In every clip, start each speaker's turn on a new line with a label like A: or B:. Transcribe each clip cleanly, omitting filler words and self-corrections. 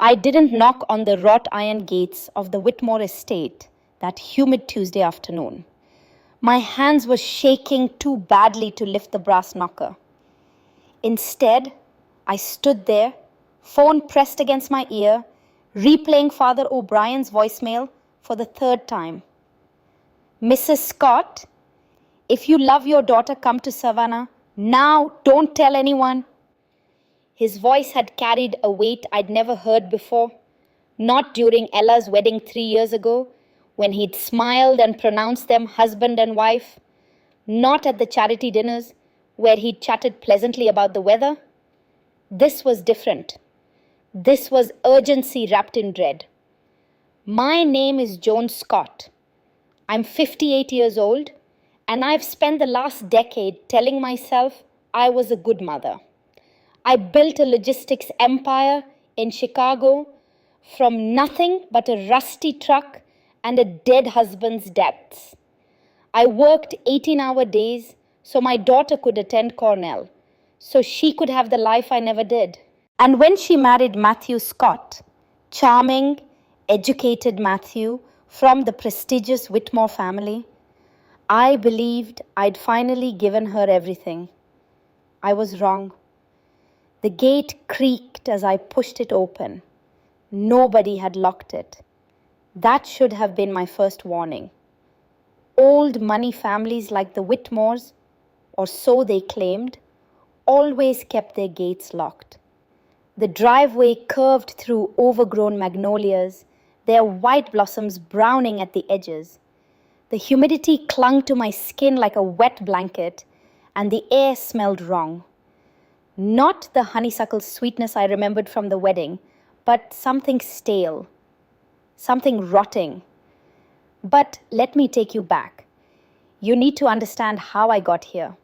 A: I didn't knock on the wrought iron gates of the Whitmore estate that humid Tuesday afternoon. My hands were shaking too badly to lift the brass knocker. Instead, I stood there, phone pressed against my ear, replaying Father O'Brien's voicemail for the third time. "Mrs. Scott, if you love your daughter, come to Savannah. Now, don't tell anyone." His voice had carried a weight I'd never heard before, not during Ella's wedding 3 years ago, when he'd smiled and pronounced them husband and wife, not at the charity dinners, where he'd chatted pleasantly about the weather. This was different. This was urgency wrapped in dread. "My name is Joan Scott. I'm 58 years old, and I've spent the last decade telling myself I was a good mother. I built a logistics empire in Chicago from nothing but a rusty truck and a dead husband's debts. I worked 18-hour days so my daughter could attend Cornell, so she could have the life I never did. And when she married Matthew Scott, charming, educated Matthew from the prestigious Whitmore family, I believed I'd finally given her everything. I was wrong. The gate creaked as I pushed it open. Nobody had locked it. That should have been my first warning. Old money families like the Whitmores, or so they claimed, always kept their gates locked. The driveway curved through overgrown magnolias, their white blossoms browning at the edges. The humidity clung to my skin like a wet blanket, and the air smelled wrong. Not the honeysuckle sweetness I remembered from the wedding, but something stale, something rotting. But let me take you back. You need to understand how I got here.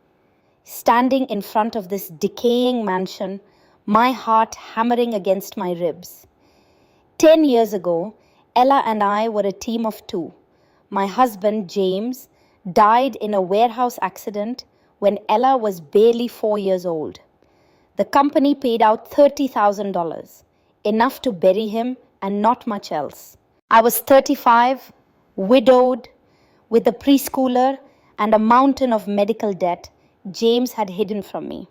A: Standing in front of this decaying mansion, my heart hammering against my ribs. 10 years ago, Ella and I were a team of two. My husband, James, died in a warehouse accident when Ella was barely 4 years old. The company paid out $30,000, enough to bury him and not much else. I was 35, widowed, with a preschooler and a mountain of medical debt James had hidden from me.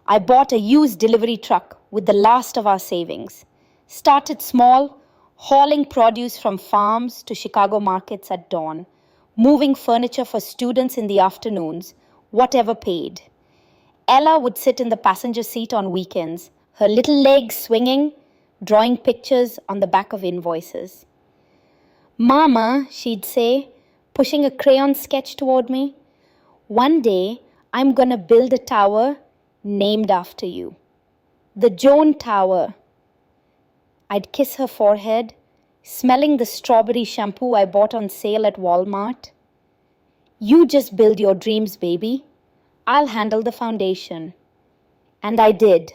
A: I bought a used delivery truck with the last of our savings, started small, hauling produce from farms to Chicago markets at dawn, moving furniture for students in the afternoons, whatever paid. Ella would sit in the passenger seat on weekends, her little legs swinging, drawing pictures on the back of invoices. "Mama," she'd say, pushing a crayon sketch toward me, "one day I'm gonna build a tower named after you. The Joan Tower." I'd kiss her forehead, smelling the strawberry shampoo I bought on sale at Walmart. "You just build your dreams, baby. I'll handle the foundation." And I did.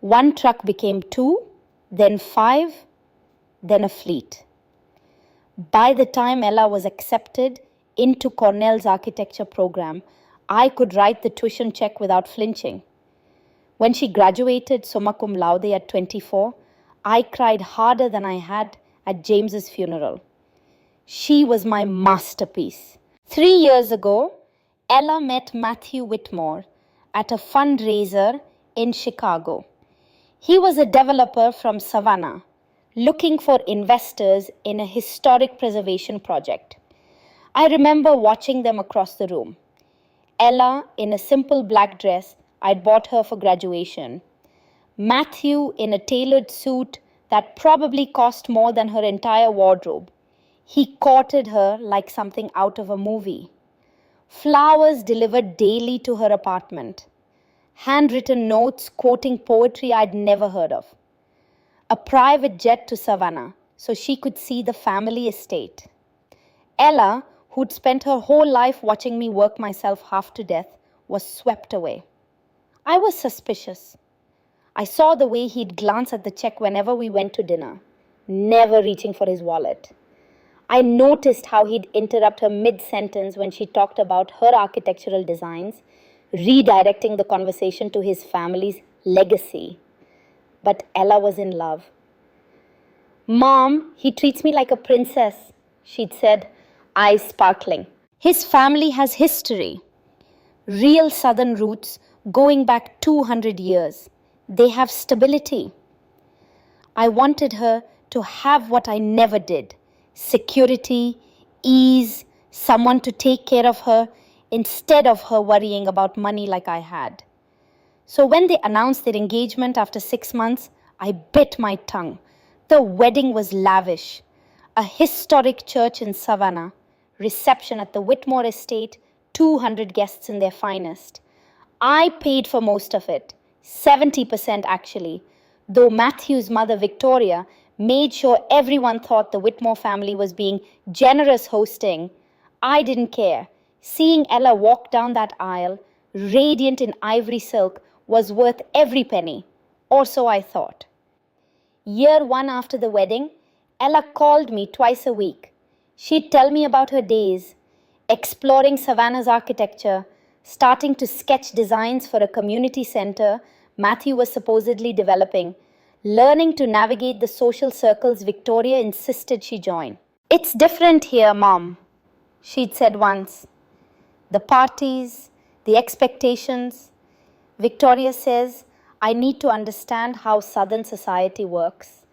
A: One truck became 2, then 5, then a fleet. By the time Ella was accepted into Cornell's architecture program, I could write the tuition check without flinching. When she graduated summa cum laude at 24, I cried harder than I had at James's funeral. She was my masterpiece. 3 years ago, Ella met Matthew Whitmore at a fundraiser in Chicago. He was a developer from Savannah, looking for investors in a historic preservation project. I remember watching them across the room. Ella in a simple black dress I'd bought her for graduation. Matthew in a tailored suit that probably cost more than her entire wardrobe. He courted her like something out of a movie. Flowers delivered daily to her apartment. Handwritten notes quoting poetry I'd never heard of. A private jet to Savannah so she could see the family estate. Ella, who'd spent her whole life watching me work myself half to death, was swept away. I was suspicious. I saw the way he'd glance at the check whenever we went to dinner, never reaching for his wallet. I noticed how he'd interrupt her mid-sentence when she talked about her architectural designs, redirecting the conversation to his family's legacy. but Ella was in love. "Mom, he treats me like a princess," she'd said, eyes sparkling. His family has history, real southern roots going back 200 years. They have stability. I wanted her to have what I never did: security, ease, someone to take care of her instead of her worrying about money like I had. So when they announced their engagement after 6 months, I bit my tongue. The wedding was lavish. A historic church in Savannah, reception at the Whitmore estate, 200 guests in their finest. I paid for most of it, 70% actually, though Matthew's mother Victoria made sure everyone thought the Whitmore family was being generous hosting. I didn't care. Seeing Ella walk down that aisle, radiant in ivory silk, was worth every penny, or so I thought. Year one after the wedding, Ella called me twice a week. She'd tell me about her days, exploring Savannah's architecture, starting to sketch designs for a community center Matthew was supposedly developing, learning to navigate the social circles Victoria insisted she join. "It's different here, Mom," she'd said once. "The parties, the expectations." Victoria says, "I need to understand how Southern society works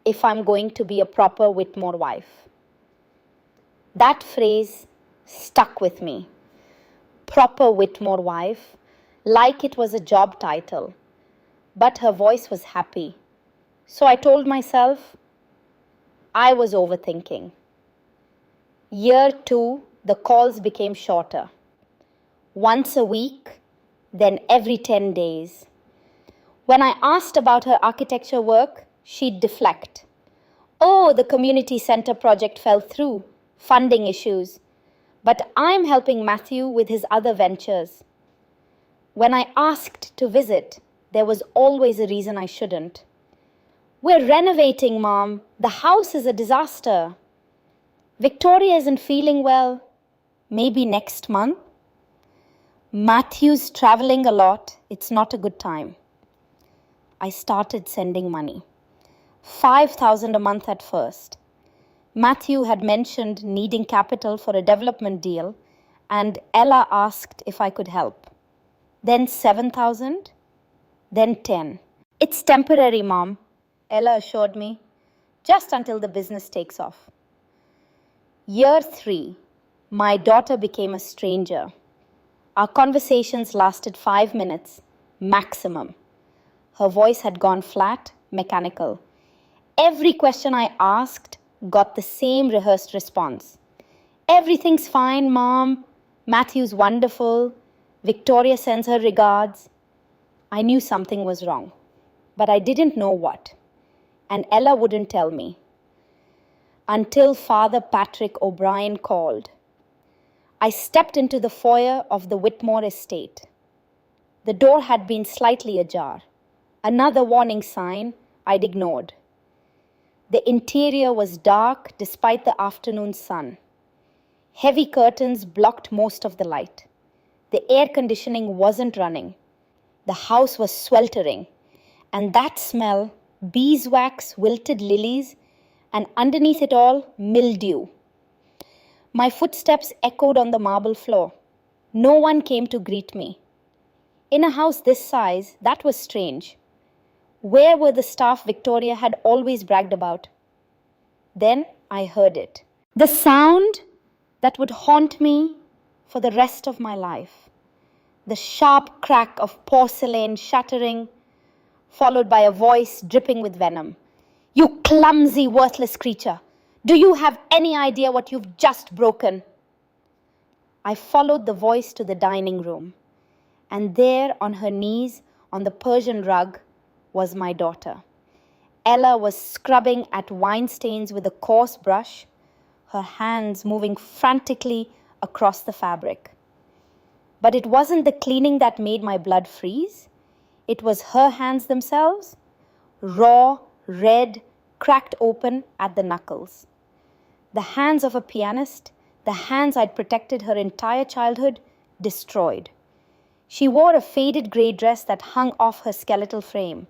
A: if I'm going to be a proper Whitmore wife." That phrase stuck with me. Proper Whitmore wife, like it was a job title. But her voice was happy. So I told myself I was overthinking. Year two, the calls became shorter. Once a week, then every 10 days. When I asked about her architecture work, she'd deflect. "Oh, the community center project fell through, funding issues. But I'm helping Matthew with his other ventures." When I asked to visit, there was always a reason I shouldn't. "We're renovating, Mom. The house is a disaster." "Victoria isn't feeling well. Maybe next month." "Matthew's traveling a lot. It's not a good time." I started sending money. 5,000 a month at first. Matthew had mentioned needing capital for a development deal, and Ella asked if I could help. Then 7,000, then 10. "It's temporary, Mom," Ella assured me, "just until the business takes off." Year three, my daughter became a stranger. Our conversations lasted 5 minutes, maximum. Her voice had gone flat, mechanical. Every question I asked got the same rehearsed response. "Everything's fine, Mom. Matthew's wonderful. Victoria sends her regards." I knew something was wrong, but I didn't know what. And Ella wouldn't tell me. Until Father Patrick O'Brien called. I stepped into the foyer of the Whitmore estate. The door had been slightly ajar. Another warning sign I'd ignored. The interior was dark despite the afternoon sun. Heavy curtains blocked most of the light. The air conditioning wasn't running. The house was sweltering. And that smell, beeswax, wilted lilies, and underneath it all, mildew. My footsteps echoed on the marble floor. No one came to greet me. In a house this size, that was strange. Where were the staff Victoria had always bragged about? Then I heard it. The sound that would haunt me for the rest of my life. The sharp crack of porcelain shattering, followed by a voice dripping with venom. "You clumsy, worthless creature! Do you have any idea what you've just broken?" I followed the voice to the dining room, and there on her knees on the Persian rug was my daughter. Ella was scrubbing at wine stains with a coarse brush, her hands moving frantically across the fabric. But it wasn't the cleaning that made my blood freeze. It was her hands themselves, raw, red, cracked open at the knuckles. The hands of a pianist, the hands I'd protected her entire childhood, destroyed. She wore a faded grey dress that hung off her skeletal frame.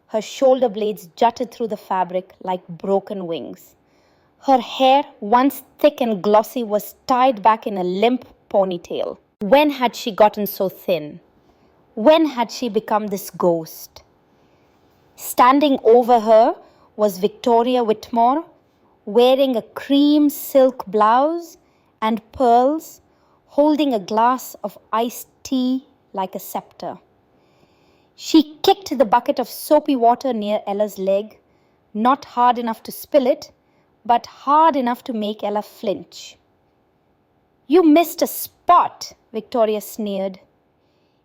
A: Her shoulder blades jutted through the fabric like broken wings. Her hair, once thick and glossy, was tied back in a limp ponytail. When had she gotten so thin? When had she become this ghost? Standing over her was Victoria Whitmore, wearing a cream silk blouse and pearls, holding a glass of iced tea like a scepter. She kicked the bucket of soapy water near Ella's leg, not hard enough to spill it, but hard enough to make Ella flinch. "You missed a spot," Victoria sneered.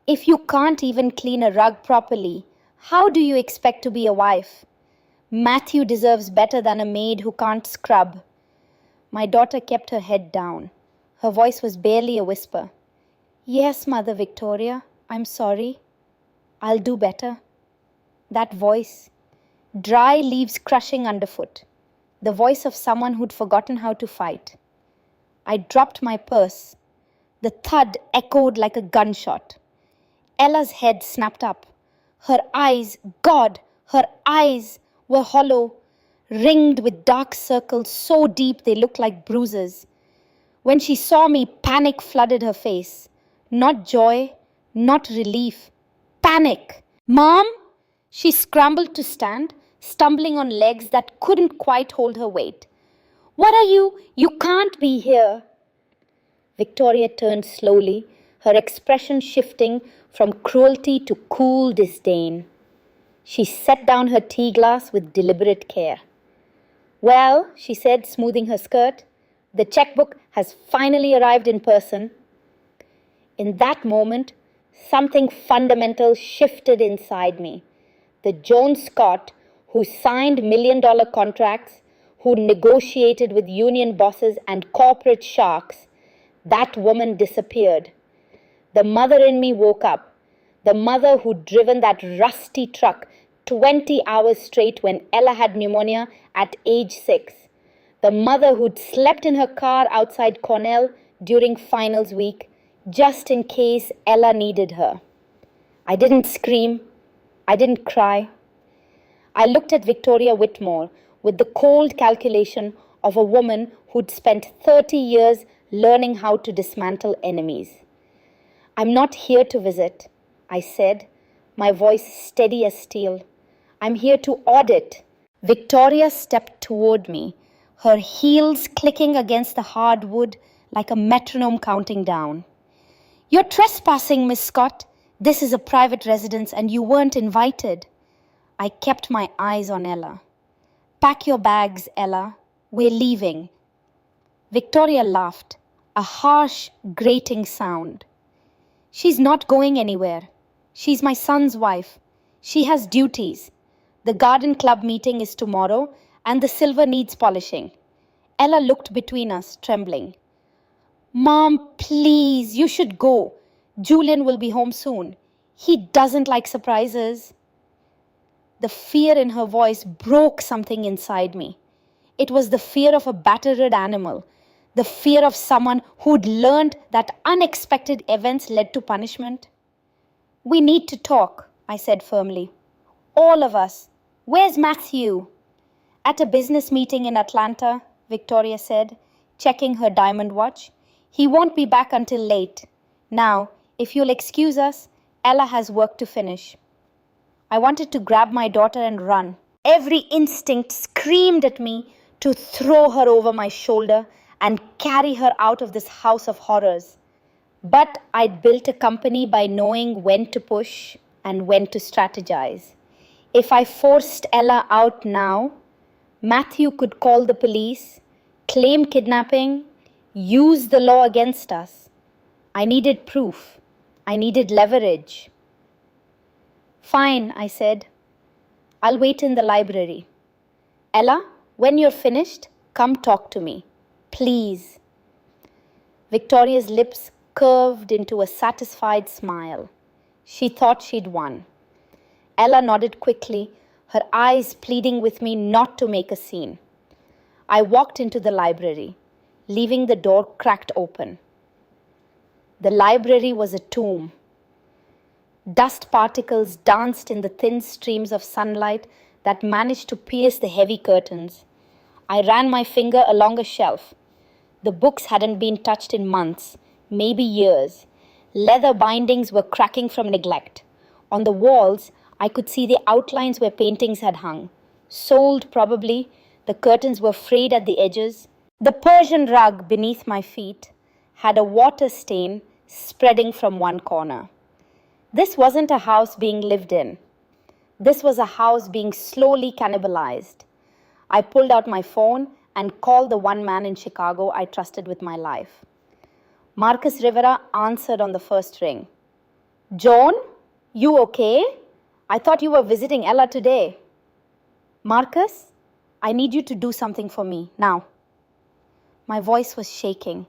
A: "If you can't even clean a rug properly, how do you expect to be a wife? Matthew deserves better than a maid who can't scrub." My daughter kept her head down. Her voice was barely a whisper. "Yes, Mother Victoria, I'm sorry. I'll do better." That voice, dry leaves crushing underfoot, the voice of someone who'd forgotten how to fight. I dropped my purse. The thud echoed like a gunshot. Ella's head snapped up. Her eyes, God, her eyes were hollow, ringed with dark circles so deep they looked like bruises. When she saw me, panic flooded her face. Not joy, not relief. Panic. "Mom!" She scrambled to stand, stumbling on legs that couldn't quite hold her weight. "What are you? You can't be here." Victoria turned slowly, her expression shifting from cruelty to cool disdain. She set down her tea glass with deliberate care. "Well," she said, smoothing her skirt, "the checkbook has finally arrived in person." In that moment, something fundamental shifted inside me. The Joan Scott who signed million-dollar contracts, who negotiated with union bosses and corporate sharks, that woman disappeared. The mother in me woke up. The mother who'd driven that rusty truck 20 hours straight when Ella had pneumonia at age 6. The mother who'd slept in her car outside Cornell during finals week, just in case Ella needed her. I didn't scream. I didn't cry. I looked at Victoria Whitmore with the cold calculation of a woman who'd spent 30 years learning how to dismantle enemies. "I'm not here to visit," I said, my voice steady as steel. "I'm here to audit." Victoria stepped toward me, her heels clicking against the hardwood like a metronome counting down. "You're trespassing, Miss Scott. This is a private residence and you weren't invited." I kept my eyes on Ella. "Pack your bags, Ella. We're leaving." Victoria laughed, a harsh, grating sound. "She's not going anywhere. She's my son's wife. She has duties. The garden club meeting is tomorrow and the silver needs polishing." Ella looked between us, trembling. "Mom, please, you should go. Julian will be home soon. He doesn't like surprises." The fear in her voice broke something inside me. It was the fear of a battered animal, the fear of someone who'd learned that unexpected events led to punishment. "We need to talk," I said firmly. "All of us. Where's Matthew?" "At a business meeting in Atlanta," Victoria said, checking her diamond watch. "He won't be back until late. Now, if you'll excuse us, Ella has work to finish." I wanted to grab my daughter and run. Every instinct screamed at me to throw her over my shoulder and carry her out of this house of horrors. But I'd built a company by knowing when to push and when to strategize. If I forced Ella out now, Matthew could call the police, claim kidnapping, use the law against us. I needed proof. I needed leverage. "Fine," I said. "I'll wait in the library. Ella, when you're finished, come talk to me. Please." Victoria's lips curved into a satisfied smile. She thought she'd won. Ella nodded quickly, her eyes pleading with me not to make a scene. I walked into the library, leaving the door cracked open. The library was a tomb. Dust particles danced in the thin streams of sunlight that managed to pierce the heavy curtains. I ran my finger along a shelf. The books hadn't been touched in months, maybe years. Leather bindings were cracking from neglect. On the walls, I could see the outlines where paintings had hung. Soiled, probably, the curtains were frayed at the edges. The Persian rug beneath my feet had a water stain spreading from one corner. This wasn't a house being lived in. This was a house being slowly cannibalized. I pulled out my phone and called the one man in Chicago I trusted with my life. Marcus Rivera answered on the first ring. "Joan, you okay? I thought you were visiting Ella today." "Marcus, I need you to do something for me, now." My voice was shaking.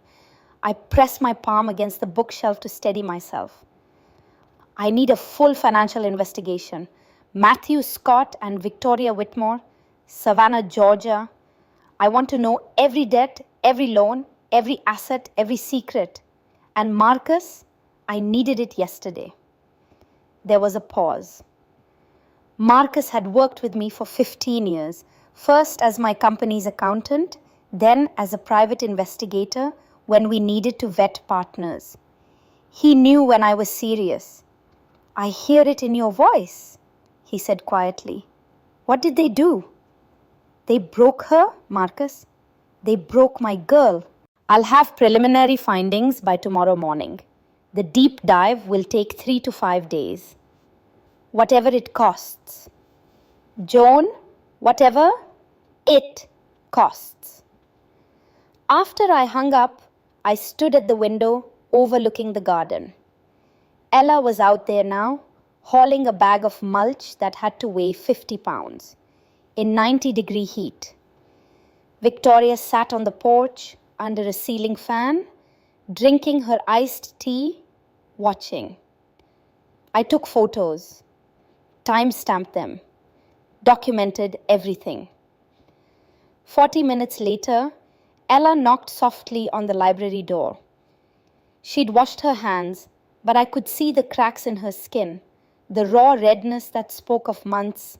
A: I pressed my palm against the bookshelf to steady myself. "I need a full financial investigation. Matthew Scott and Victoria Whitmore, Savannah, Georgia. I want to know every debt, every loan, every asset, every secret. And Marcus, I needed it yesterday." There was a pause. Marcus had worked with me for 15 years, first as my company's accountant, then as a private investigator when we needed to vet partners. He knew when I was serious. "I hear it in your voice," he said quietly. "What did they do?" "They broke her, Marcus. They broke my girl. I'll have preliminary findings by tomorrow morning. The deep dive will take 3 to 5 days. Whatever it costs. Joan, whatever it costs." After I hung up, I stood at the window overlooking the garden. Ella was out there now, hauling a bag of mulch that had to weigh 50 pounds in 90-degree heat. Victoria sat on the porch under a ceiling fan, drinking her iced tea, watching. I took photos, time-stamped them, documented everything. 40 minutes later, Ella knocked softly on the library door. She'd washed her hands, but I could see the cracks in her skin, the raw redness that spoke of months,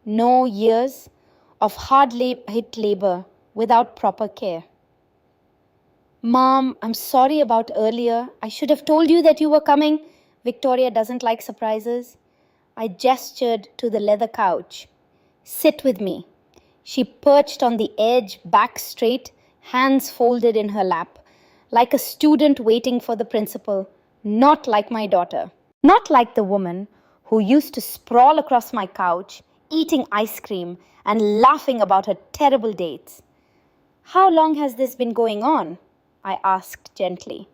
A: no years, of hard-hit labor without proper care. "Mom, I'm sorry about earlier. I should have told you that you were coming. Victoria doesn't like surprises." I gestured to the leather couch. "Sit with me." She perched on the edge, back straight, hands folded in her lap, like a student waiting for the principal, not like my daughter. Not like the woman who used to sprawl across my couch, eating ice cream and laughing about her terrible dates. "How long has this been going on?" I asked gently.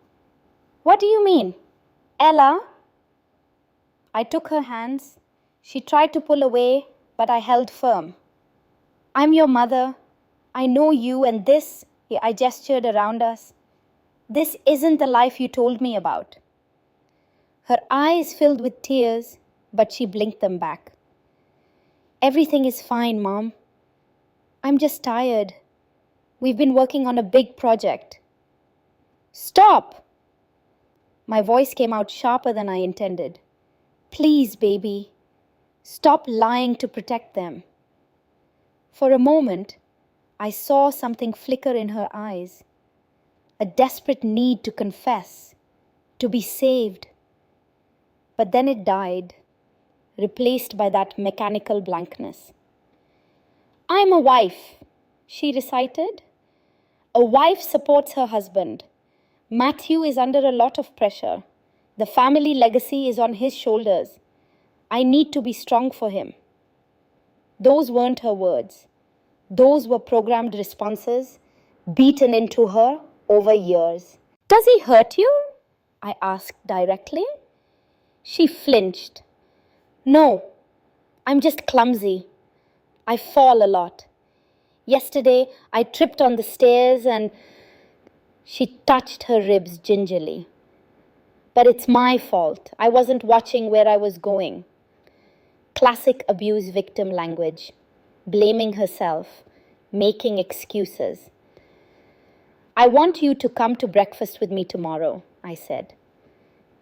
A: "What do you mean? Ella?" I took her hands. She tried to pull away, but I held firm. "I'm your mother. I know you, and this," I gestured around us, "this isn't the life you told me about." Her eyes filled with tears, but she blinked them back. "Everything is fine, Mom. I'm just tired. We've been working on a big project." "Stop!" My voice came out sharper than I intended. "Please, baby, stop lying to protect them." For a moment, I saw something flicker in her eyes, a desperate need to confess, to be saved. But then it died, replaced by that mechanical blankness. "I'm a wife," she recited. "A wife supports her husband. Matthew is under a lot of pressure. The family legacy is on his shoulders. I need to be strong for him." Those weren't her words. Those were programmed responses, beaten into her over years. "Does he hurt you?" I asked directly. She flinched. "No, I'm just clumsy. I fall a lot. Yesterday, I tripped on the stairs and..." She touched her ribs gingerly. "But it's my fault. I wasn't watching where I was going." Classic abuse victim language. Blaming herself. Making excuses. "I want you to come to breakfast with me tomorrow," I said.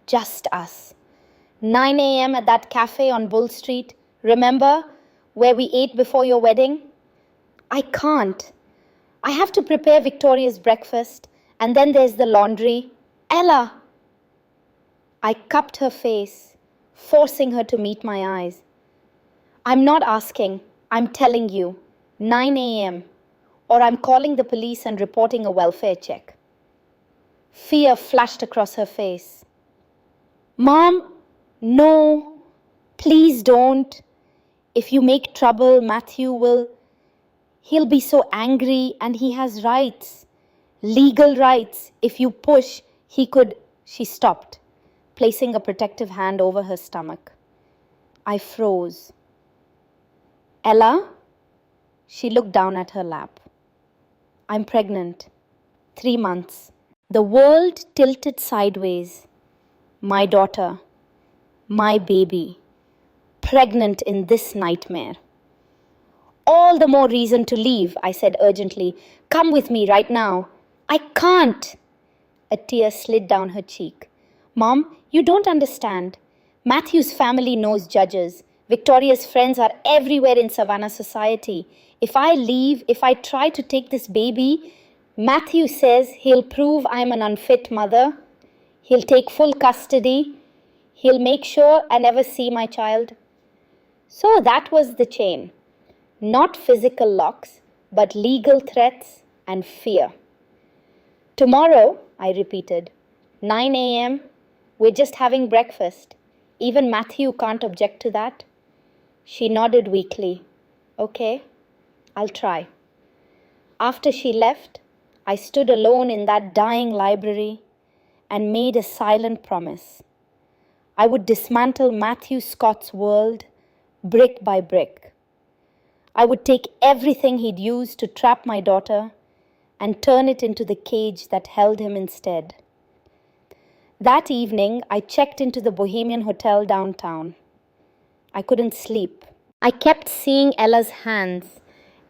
A: "Just us. 9 a.m. at that cafe on Bull Street. Remember, where we ate before your wedding? I can't. I have to prepare Victoria's breakfast, and then there's the laundry. Ella! I cupped her face, forcing her to meet my eyes. I'm not asking, I'm telling you. 9 a.m. or I'm calling the police and reporting a welfare check. Fear flashed across her face. Mom, no, please don't. If you make trouble, Matthew will. He'll be so angry, and he has rights. Legal rights. If you push, he could. She stopped, placing a protective hand over her stomach. I froze. Ella? She looked down at her lap. I'm pregnant. 3 months. The world tilted sideways. My daughter. My baby. Pregnant in this nightmare. All the more reason to leave, I said urgently. Come with me right now. I can't. A tear slid down her cheek. Mom, you don't understand. Matthew's family knows judges. Victoria's friends are everywhere in Savannah society. If I leave, if I try to take this baby, Matthew says he'll prove I'm an unfit mother. He'll take full custody. He'll make sure I never see my child. So that was the chain. Not physical locks, but legal threats and fear. Tomorrow, I repeated, 9 a.m., we're just having breakfast. Even Matthew can't object to that. She nodded weakly. Okay, I'll try. After she left, I stood alone in that dying library and made a silent promise. I would dismantle Matthew Scott's world brick by brick. I would take everything he'd used to trap my daughter and turn it into the cage that held him instead. That evening, I checked into the Bohemian Hotel downtown. I couldn't sleep. I kept seeing Ella's hands,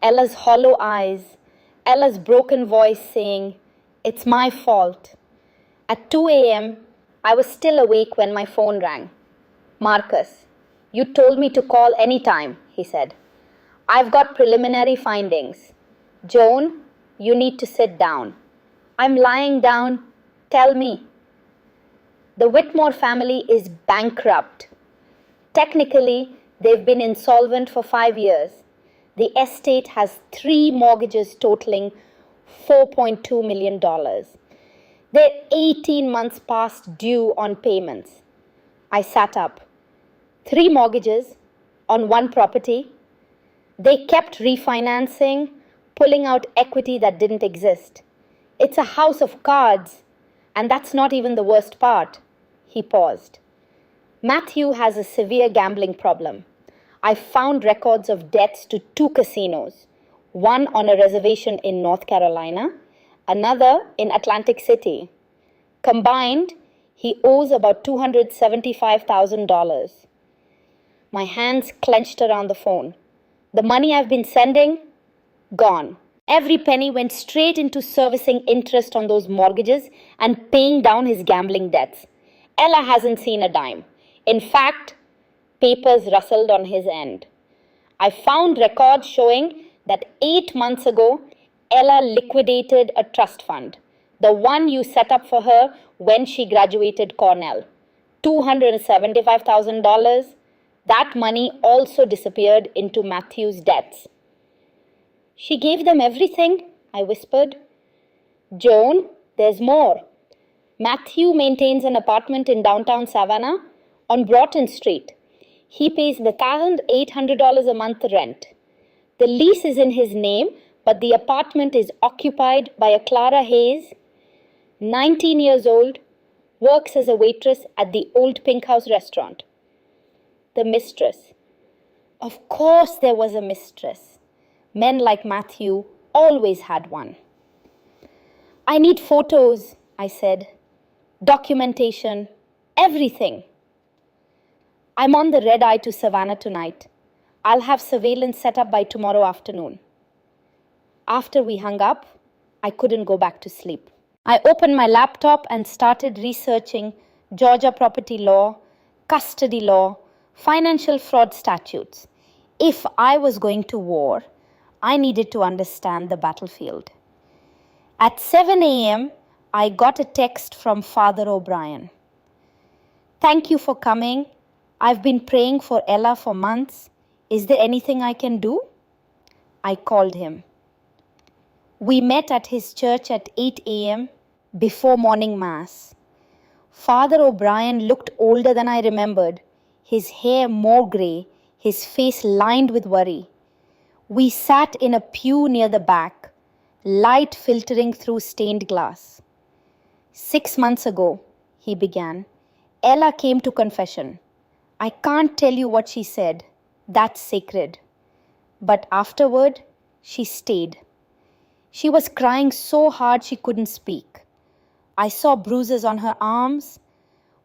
A: Ella's hollow eyes, Ella's broken voice saying, "It's my fault." At 2 a.m., I was still awake when my phone rang. "Marcus, you told me to call anytime," he said. "I've got preliminary findings. Joan, you need to sit down." "I'm lying down. Tell me." The Whitmore family is bankrupt. Technically, they've been insolvent for 5 years. The estate has 3 mortgages totaling $4.2 million. They're 18 months past due on payments. I sat up. 3 mortgages on 1 property. They kept refinancing, pulling out equity that didn't exist. It's a house of cards, and that's not even the worst part. He paused. Matthew has a severe gambling problem. I found records of debts to 2 casinos, one on a reservation in North Carolina, another in Atlantic City. Combined, he owes about $275,000. My hands clenched around the phone. The money I've been sending, gone. Every penny went straight into servicing interest on those mortgages and paying down his gambling debts. Ella hasn't seen a dime. In fact, papers rustled on his end. I found records showing that 8 months ago, Ella liquidated a trust fund, the one you set up for her when she graduated Cornell. $275,000. That money also disappeared into Matthew's debts. "She gave them everything," I whispered. "Joan, there's more. Matthew maintains an apartment in downtown Savannah on Broughton Street. He pays $1,800 a month rent. The lease is in his name, but the apartment is occupied by a Clara Hayes, 19 years old, works as a waitress at the Old Pink House restaurant." The mistress. Of course there was a mistress. Men like Matthew always had one. "I need photos," I said. "Documentation. Everything." "I'm on the red eye to Savannah tonight. I'll have surveillance set up by tomorrow afternoon." After we hung up, I couldn't go back to sleep. I opened my laptop and started researching Georgia property law, custody law, financial fraud statutes. If I was going to war, I needed to understand the battlefield. At 7 a.m., I got a text from Father O'Brien. Thank you for coming. I've been praying for Ella for months. Is there anything I can do? I called him. We met at his church at 8 a.m. before morning mass. Father O'Brien looked older than I remembered, his hair more grey, his face lined with worry. We sat in a pew near the back, light filtering through stained glass. 6 months ago, he began, Ella came to confession. I can't tell you what she said. That's sacred. But afterward, she stayed. She was crying so hard she couldn't speak. I saw bruises on her arms.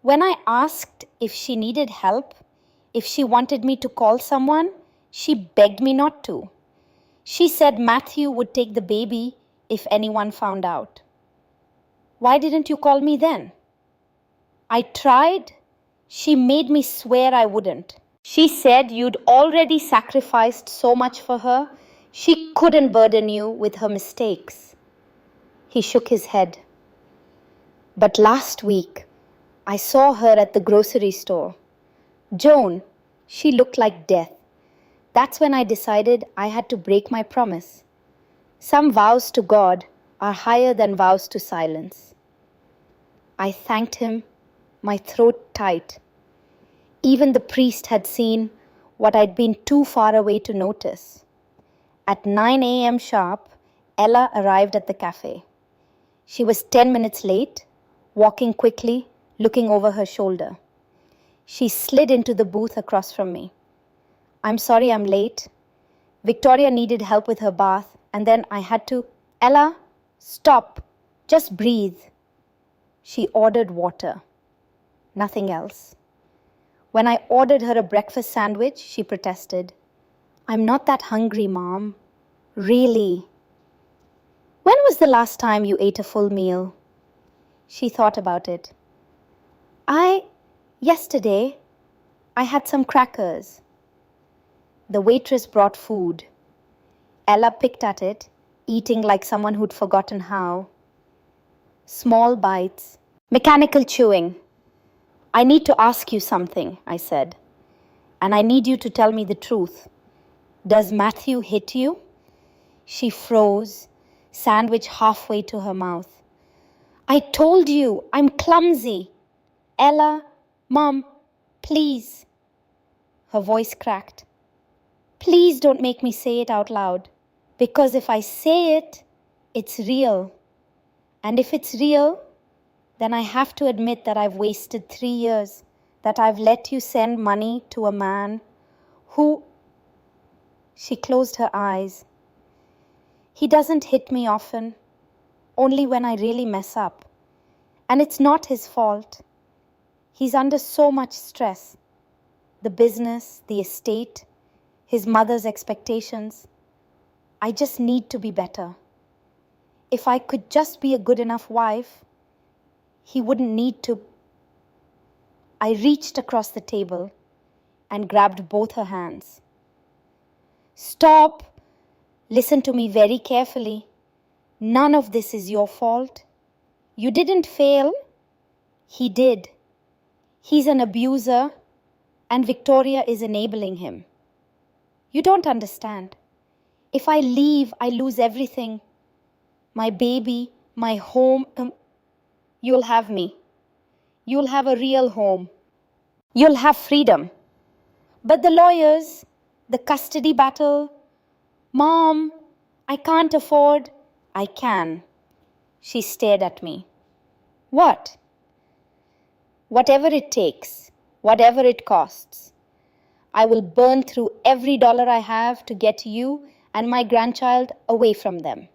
A: When I asked if she needed help, if she wanted me to call someone, she begged me not to. She said Matthew would take the baby if anyone found out. Why didn't you call me then? I tried. She made me swear I wouldn't. She said you'd already sacrificed so much for her, she couldn't burden you with her mistakes. He shook his head. But last week, I saw her at the grocery store. Joan, she looked like death. That's when I decided I had to break my promise. Some vows to God are higher than vows to silence. I thanked him, my throat tight. Even the priest had seen what I'd been too far away to notice. At 9 a.m. sharp, Ella arrived at the cafe. She was 10 minutes late, walking quickly, looking over her shoulder. She slid into the booth across from me. I'm sorry I'm late. Victoria needed help with her bath, and then I had to... Ella, stop. Just breathe. She ordered water. Nothing else. When I ordered her a breakfast sandwich, she protested. I'm not that hungry, Mom. Really. When was the last time you ate a full meal? She thought about it. Yesterday, I had some crackers. The waitress brought food. Ella picked at it, eating like someone who'd forgotten how. Small bites, mechanical chewing. I need to ask you something, I said. And I need you to tell me the truth. Does Matthew hit you? She froze, sandwich halfway to her mouth. I told you, I'm clumsy. Ella, Mom, please. Her voice cracked. Please don't make me say it out loud. Because if I say it, it's real. And if it's real, then I have to admit that I've wasted 3 years, that I've let you send money to a man who... She closed her eyes. He doesn't hit me often, only when I really mess up. And it's not his fault. He's under so much stress. The business, the estate, his mother's expectations. I just need to be better. If I could just be a good enough wife, he wouldn't need to. I reached across the table and grabbed both her hands. Stop! Listen to me very carefully. None of this is your fault. You didn't fail. He did. He's an abuser, and Victoria is enabling him. You don't understand. If I leave, I lose everything. My baby, my home. You'll have me. You'll have a real home. You'll have freedom. But the lawyers, the custody battle, Mom, I can't afford. I can. She stared at me. What? Whatever it takes, whatever it costs. I will burn through every dollar I have to get you and my grandchild away from them.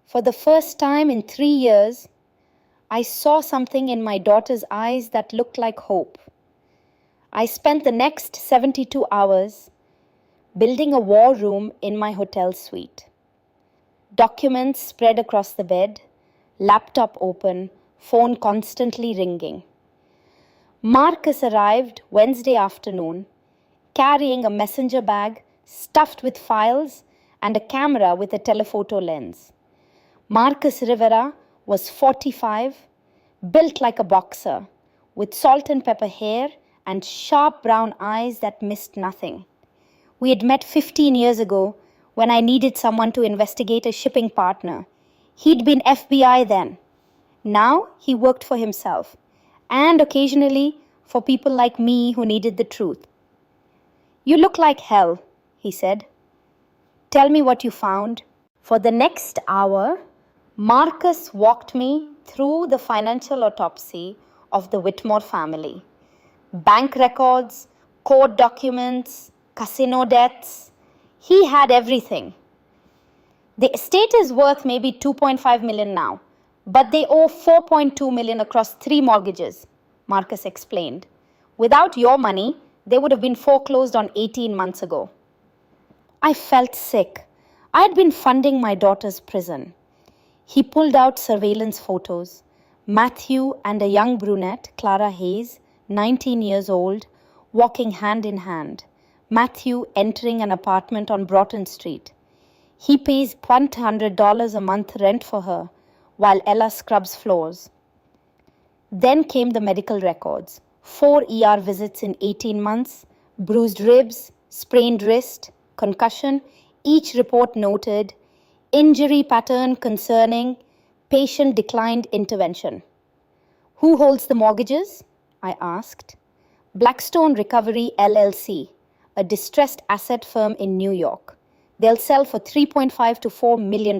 A: For the first time in 3 years, I saw something in my daughter's eyes that looked like hope. I spent the next 72 hours building a war room in my hotel suite. Documents spread across the bed, laptop open, phone constantly ringing. Marcus arrived Wednesday afternoon, carrying a messenger bag stuffed with files and a camera with a telephoto lens. Marcus Rivera was 45, built like a boxer, with salt and pepper hair and sharp brown eyes that missed nothing. We had met 15 years ago when I needed someone to investigate a shipping partner. He'd been FBI then. Now he worked for himself, and occasionally for people like me who needed the truth. "You look like hell," he said. "Tell me what you found." For the next hour, Marcus walked me through the financial autopsy of the Whitmore family. Bank records, court documents, casino debts. He had everything. The estate is worth maybe 2.5 million now, but they owe 4.2 million across 3 mortgages, Marcus explained. Without your money, they would have been foreclosed on 18 months ago. I felt sick. I had been funding my daughter's prison. He pulled out surveillance photos. Matthew and a young brunette, Clara Hayes, 19 years old, walking hand in hand. Matthew entering an apartment on Broughton Street. He pays $100 a month rent for her, while Ella scrubs floors. Then came the medical records. 4 ER visits in 18 months, bruised ribs, sprained wrist, concussion. Each report noted injury pattern concerning patient declined intervention. "Who holds the mortgages?" I asked. "Blackstone Recovery LLC, a distressed asset firm in New York. They'll sell for $3.5 to $4 million.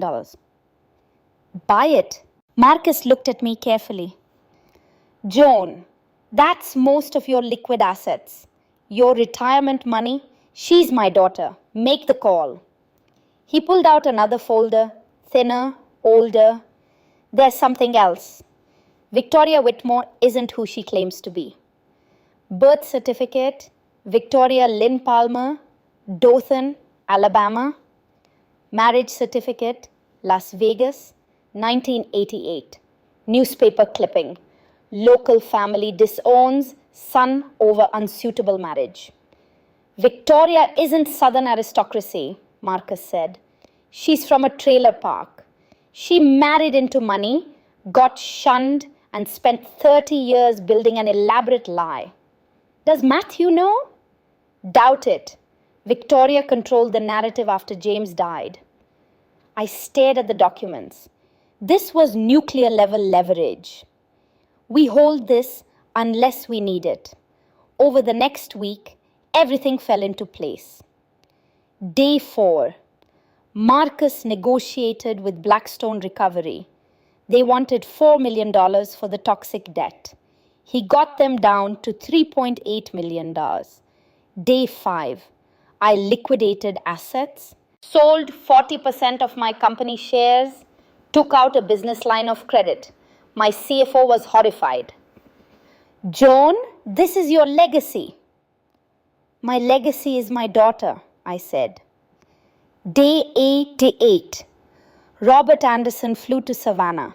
A: Buy it." Marcus looked at me carefully. "Joan, that's most of your liquid assets. Your retirement money, she's my daughter. Make the call." He pulled out another folder, thinner, older. "There's something else. Victoria Whitmore isn't who she claims to be. Birth certificate, Victoria Lynn Palmer, Dothan, Alabama. Marriage certificate, Las Vegas, 1988. Newspaper clipping. Local family disowns son over unsuitable marriage." "Victoria isn't Southern aristocracy," Marcus said. "She's from a trailer park. She married into money, got shunned, and spent 30 years building an elaborate lie. Does Matthew know? Doubt it. Victoria controlled the narrative after James died." I stared at the documents. This was nuclear level leverage. "We hold this unless we need it." Over the next week, everything fell into place. Day 4. Marcus negotiated with Blackstone Recovery. They wanted $4 million for the toxic debt. He got them down to $3.8 million. Day 5. I liquidated assets, sold 40% of my company shares, took out a business line of credit. My CFO was horrified. "Joan, this is your legacy." "My legacy is my daughter," I said. Day 8. Robert Anderson flew to Savannah.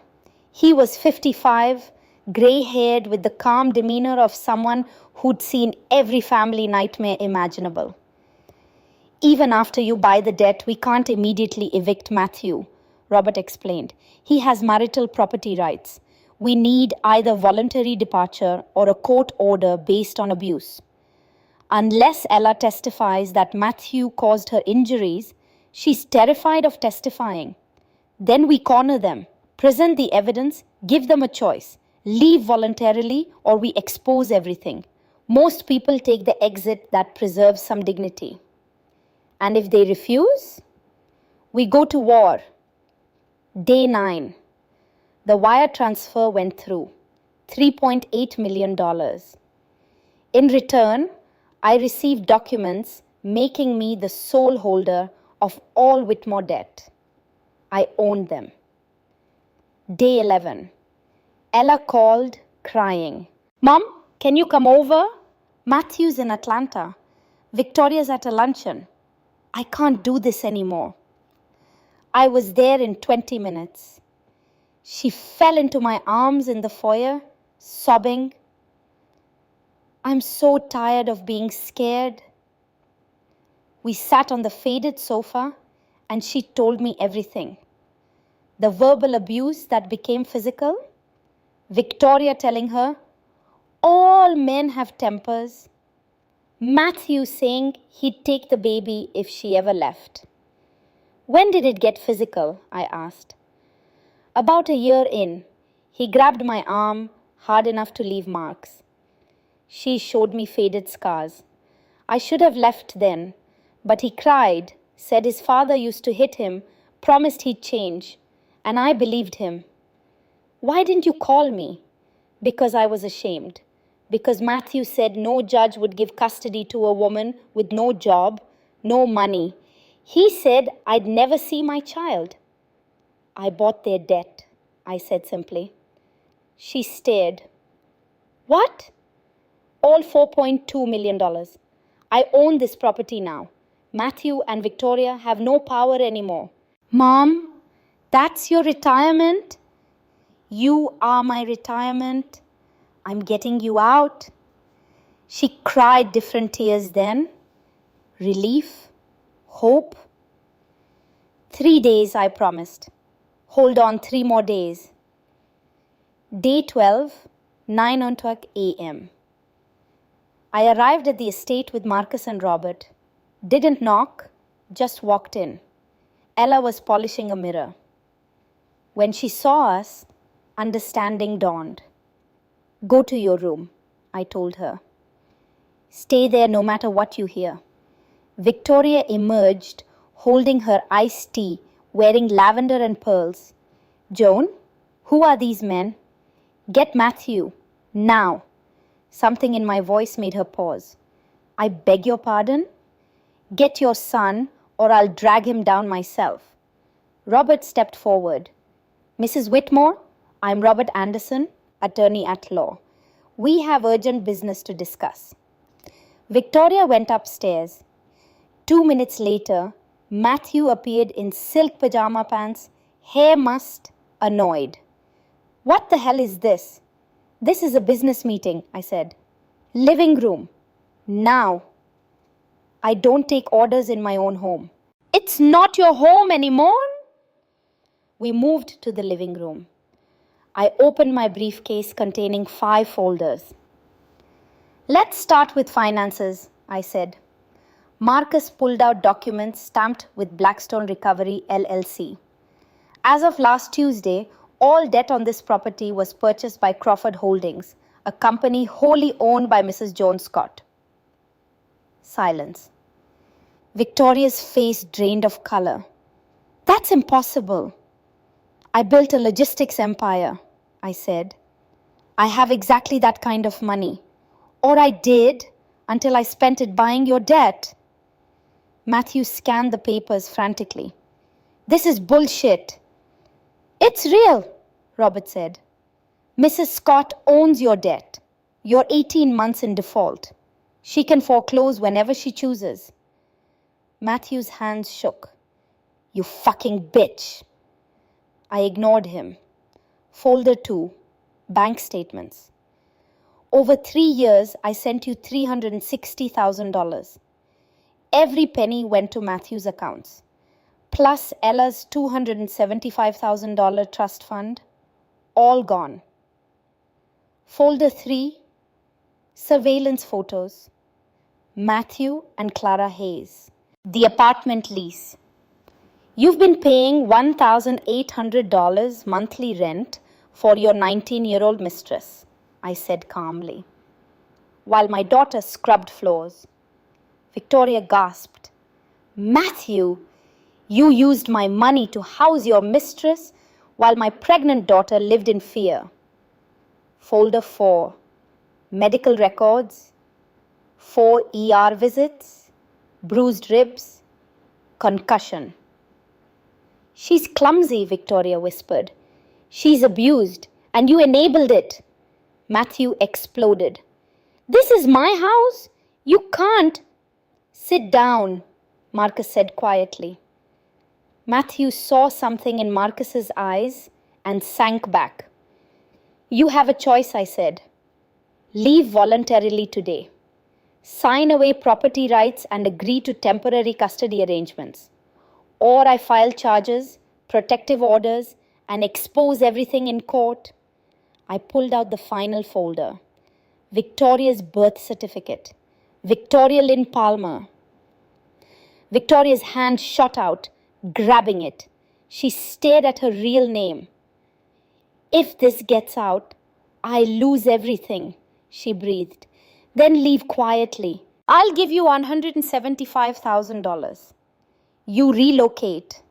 A: He was 55, gray-haired, with the calm demeanor of someone who'd seen every family nightmare imaginable. "Even after you buy the debt, we can't immediately evict Matthew," Robert explained. "He has marital property rights. We need either voluntary departure or a court order based on abuse. Unless Ella testifies that Matthew caused her injuries, she's terrified of testifying. Then we corner them, present the evidence, give them a choice. Leave voluntarily or we expose everything. Most people take the exit that preserves some dignity. And if they refuse, we go to war." Day 9. The wire transfer went through, $3.8 million. In return, I received documents making me the sole holder of all Whitmore debt. I owned them. Day 11. Ella called, crying. "Mom, can you come over? Matthew's in Atlanta. Victoria's at a luncheon. I can't do this anymore." I was there in 20 minutes. She fell into my arms in the foyer, sobbing. I'm so tired of being scared. We sat on the faded sofa and she told me everything. The verbal abuse that became physical, Victoria telling her, all men have tempers, Matthew saying he'd take the baby if she ever left. When did it get physical? I asked. About a year in, he grabbed my arm hard enough to leave marks. She showed me faded scars. I should have left then, but he cried, said his father used to hit him, promised he'd change, and I believed him. Why didn't you call me? Because I was ashamed. Because Matthew said no judge would give custody to a woman with no job, no money. He said I'd never see my child. I bought their debt, I said simply. She stared. What? All $4.2 million. I own this property now. Matthew and Victoria have no power anymore. Mom, that's your retirement? You are my retirement. I'm getting you out. She cried different tears then. Relief, hope. 3 days, I promised. Hold on 3 more days. Day 12, 9:00 a.m. I arrived at the estate with Marcus and Robert. Didn't knock, just walked in. Ella was polishing a mirror. When she saw us, understanding dawned. Go to your room, I told her. Stay there no matter what you hear. Victoria emerged, holding her iced tea, wearing lavender and pearls. Joan, who are these men? Get Matthew, now. Something in my voice made her pause. I beg your pardon? Get your son, or I'll drag him down myself. Robert stepped forward. Mrs. Whitmore, I'm Robert Anderson, attorney at law. We have urgent business to discuss. Victoria went upstairs. 2 minutes later, Matthew appeared in silk pajama pants, hair mussed, annoyed. What the hell is this? This is a business meeting, I said. Living room. Now. I don't take orders in my own home. It's not your home anymore. We moved to the living room. I opened my briefcase containing 5 folders. Let's start with finances, I said. Marcus pulled out documents stamped with Blackstone Recovery LLC. As of last Tuesday, all debt on this property was purchased by Crawford Holdings, a company wholly owned by Mrs. Joan Scott. Silence. Victoria's face drained of color. That's impossible. I built a logistics empire, I said. I have exactly that kind of money. Or I did, until I spent it buying your debt. Matthew scanned the papers frantically. This is bullshit. It's real, Robert said. Mrs. Scott owns your debt. You're 18 months in default. She can foreclose whenever she chooses. Matthew's hands shook. You fucking bitch. I ignored him. Folder 2, bank statements. Over 3 years, I sent you $360,000. Every penny went to Matthew's accounts, plus Ella's $275,000 trust fund, all gone. Folder 3, surveillance photos. Matthew and Clara Hayes. The apartment lease. You've been paying $1,800 monthly rent for your 19-year-old mistress, I said calmly, while my daughter scrubbed floors. Victoria gasped. Matthew, you used my money to house your mistress while my pregnant daughter lived in fear. Folder 4, medical records, 4 ER visits, bruised ribs, concussion. She's clumsy, Victoria whispered. She's abused, and you enabled it. Matthew exploded. This is my house. You can't. Sit down, Marcus said quietly. Matthew saw something in Marcus's eyes and sank back. You have a choice, I said. Leave voluntarily today. Sign away property rights and agree to temporary custody arrangements. Or I file charges, protective orders, and expose everything in court. I pulled out the final folder. Victoria's birth certificate. Victoria Lynn Palmer. Victoria's hand shot out, grabbing it. She stared at her real name. If this gets out, I lose everything, she breathed. Then leave quietly. I'll give you $175,000. You relocate.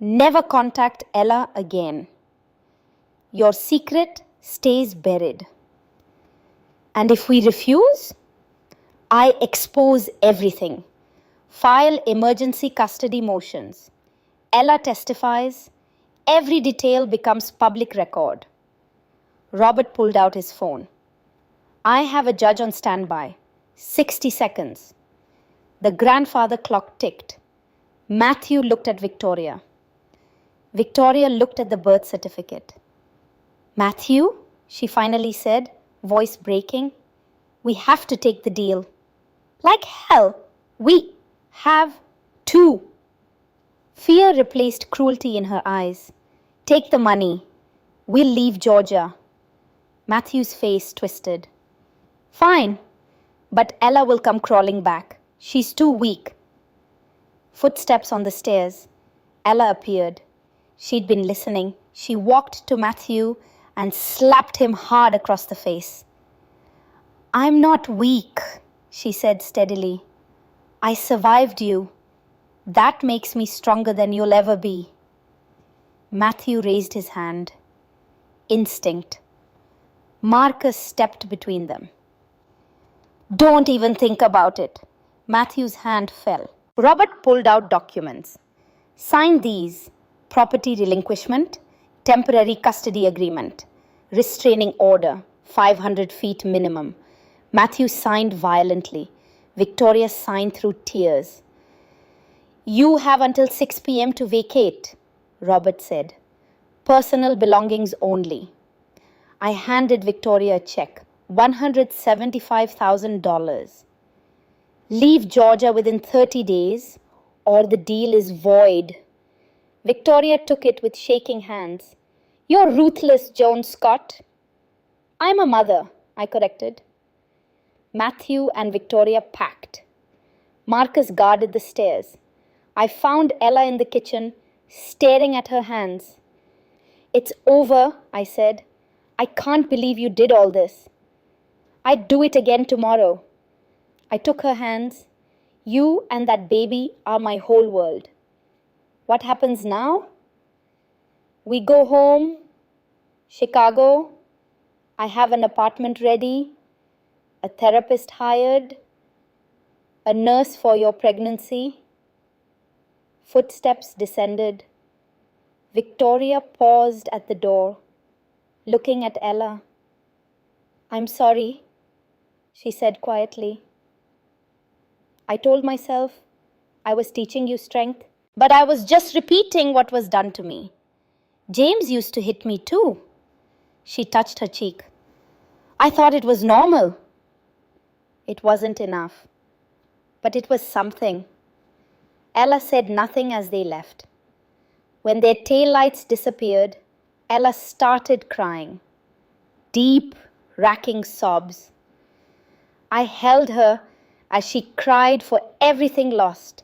A: Never contact Ella again. Your secret stays buried. And if we refuse, I expose everything. File emergency custody motions. Ella testifies. Every detail becomes public record. Robert pulled out his phone. I have a judge on standby. 60 seconds. The grandfather clock ticked. Matthew looked at Victoria. Victoria looked at the birth certificate. Matthew, she finally said, voice breaking, we have to take the deal. Like hell, we have to. Fear replaced cruelty in her eyes. Take the money. We'll leave Georgia. Matthew's face twisted. Fine, but Ella will come crawling back. She's too weak. Footsteps on the stairs. Ella appeared. She'd been listening. She walked to Matthew and slapped him hard across the face. I'm not weak, she said steadily. I survived you. That makes me stronger than you'll ever be. Matthew raised his hand. Instinct. Marcus stepped between them. Don't even think about it. Matthew's hand fell. Robert pulled out documents. Sign these. Property relinquishment, temporary custody agreement, restraining order, 500 feet minimum. Matthew signed violently. Victoria signed through tears. You have until 6 p.m. to vacate, Robert said. Personal belongings only. I handed Victoria a check, $175,000. Leave Georgia within 30 days or the deal is void. Victoria took it with shaking hands. You're ruthless, Joan Scott. I'm a mother, I corrected. Matthew and Victoria packed. Marcus guarded the stairs. I found Ella in the kitchen, staring at her hands. It's over, I said. I can't believe you did all this. I'd do it again tomorrow. I took her hands. You and that baby are my whole world. What happens now? We go home, Chicago. I have an apartment ready, a therapist hired, a nurse for your pregnancy. Footsteps descended. Victoria paused at the door, looking at Ella. I'm sorry, she said quietly. I told myself I was teaching you strength, but I was just repeating what was done to me. James used to hit me too. She touched her cheek. I thought it was normal. It wasn't enough, but it was something. Ella said nothing as they left. When their taillights disappeared, Ella started crying. Deep, racking sobs. I held her as she cried for everything lost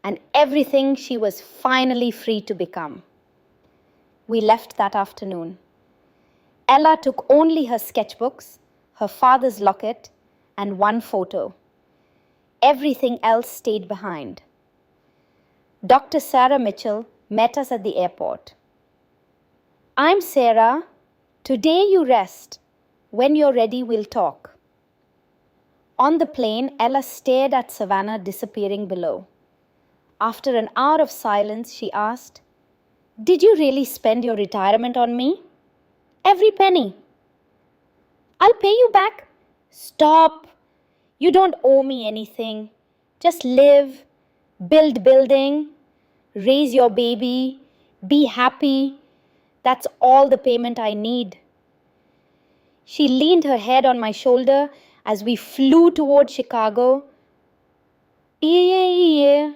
A: and everything she was finally free to become. We left that afternoon. Ella took only her sketchbooks, her father's locket, and one photo. Everything else stayed behind. Dr. Sarah Mitchell met us at the airport. I'm Sarah. Today you rest. When you're ready, we'll talk. On the plane, Ella stared at Savannah disappearing below. After an hour of silence, she asked, Did you really spend your retirement on me? Every penny. I'll pay you back. Stop. You don't owe me anything. Just live, build building, raise your baby, be happy. That's all the payment I need. She leaned her head on my shoulder as we flew toward Chicago. Toward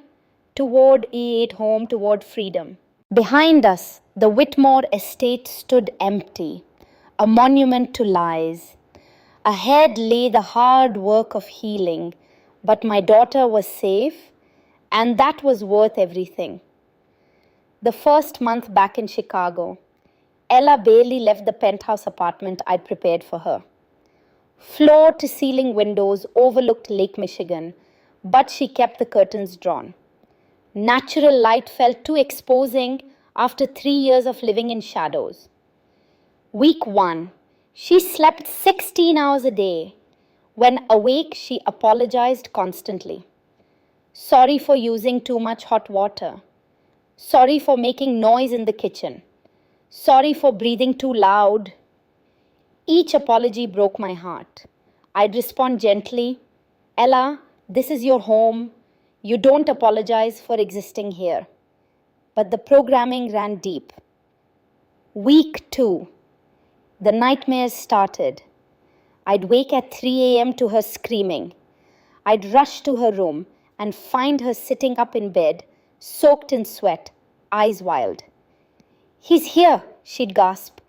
A: E8 home, toward freedom. Behind us, the Whitmore estate stood empty, a monument to lies. Ahead lay the hard work of healing, but my daughter was safe, and that was worth everything. The first month back in Chicago, Ella barely left the penthouse apartment I'd prepared for her. Floor-to-ceiling windows overlooked Lake Michigan, but she kept the curtains drawn. Natural light felt too exposing after 3 years of living in shadows. Week 1, she slept 16 hours a day. When awake, she apologized constantly. Sorry for using too much hot water. Sorry for making noise in the kitchen. Sorry for breathing too loud. Each apology broke my heart. I'd respond gently, Ella, this is your home. You don't apologize for existing here. But the programming ran deep. Week 2, the nightmares started. I'd wake at 3 a.m. to her screaming. I'd rush to her room and find her sitting up in bed, soaked in sweat, eyes wild. He's here, she'd gasp.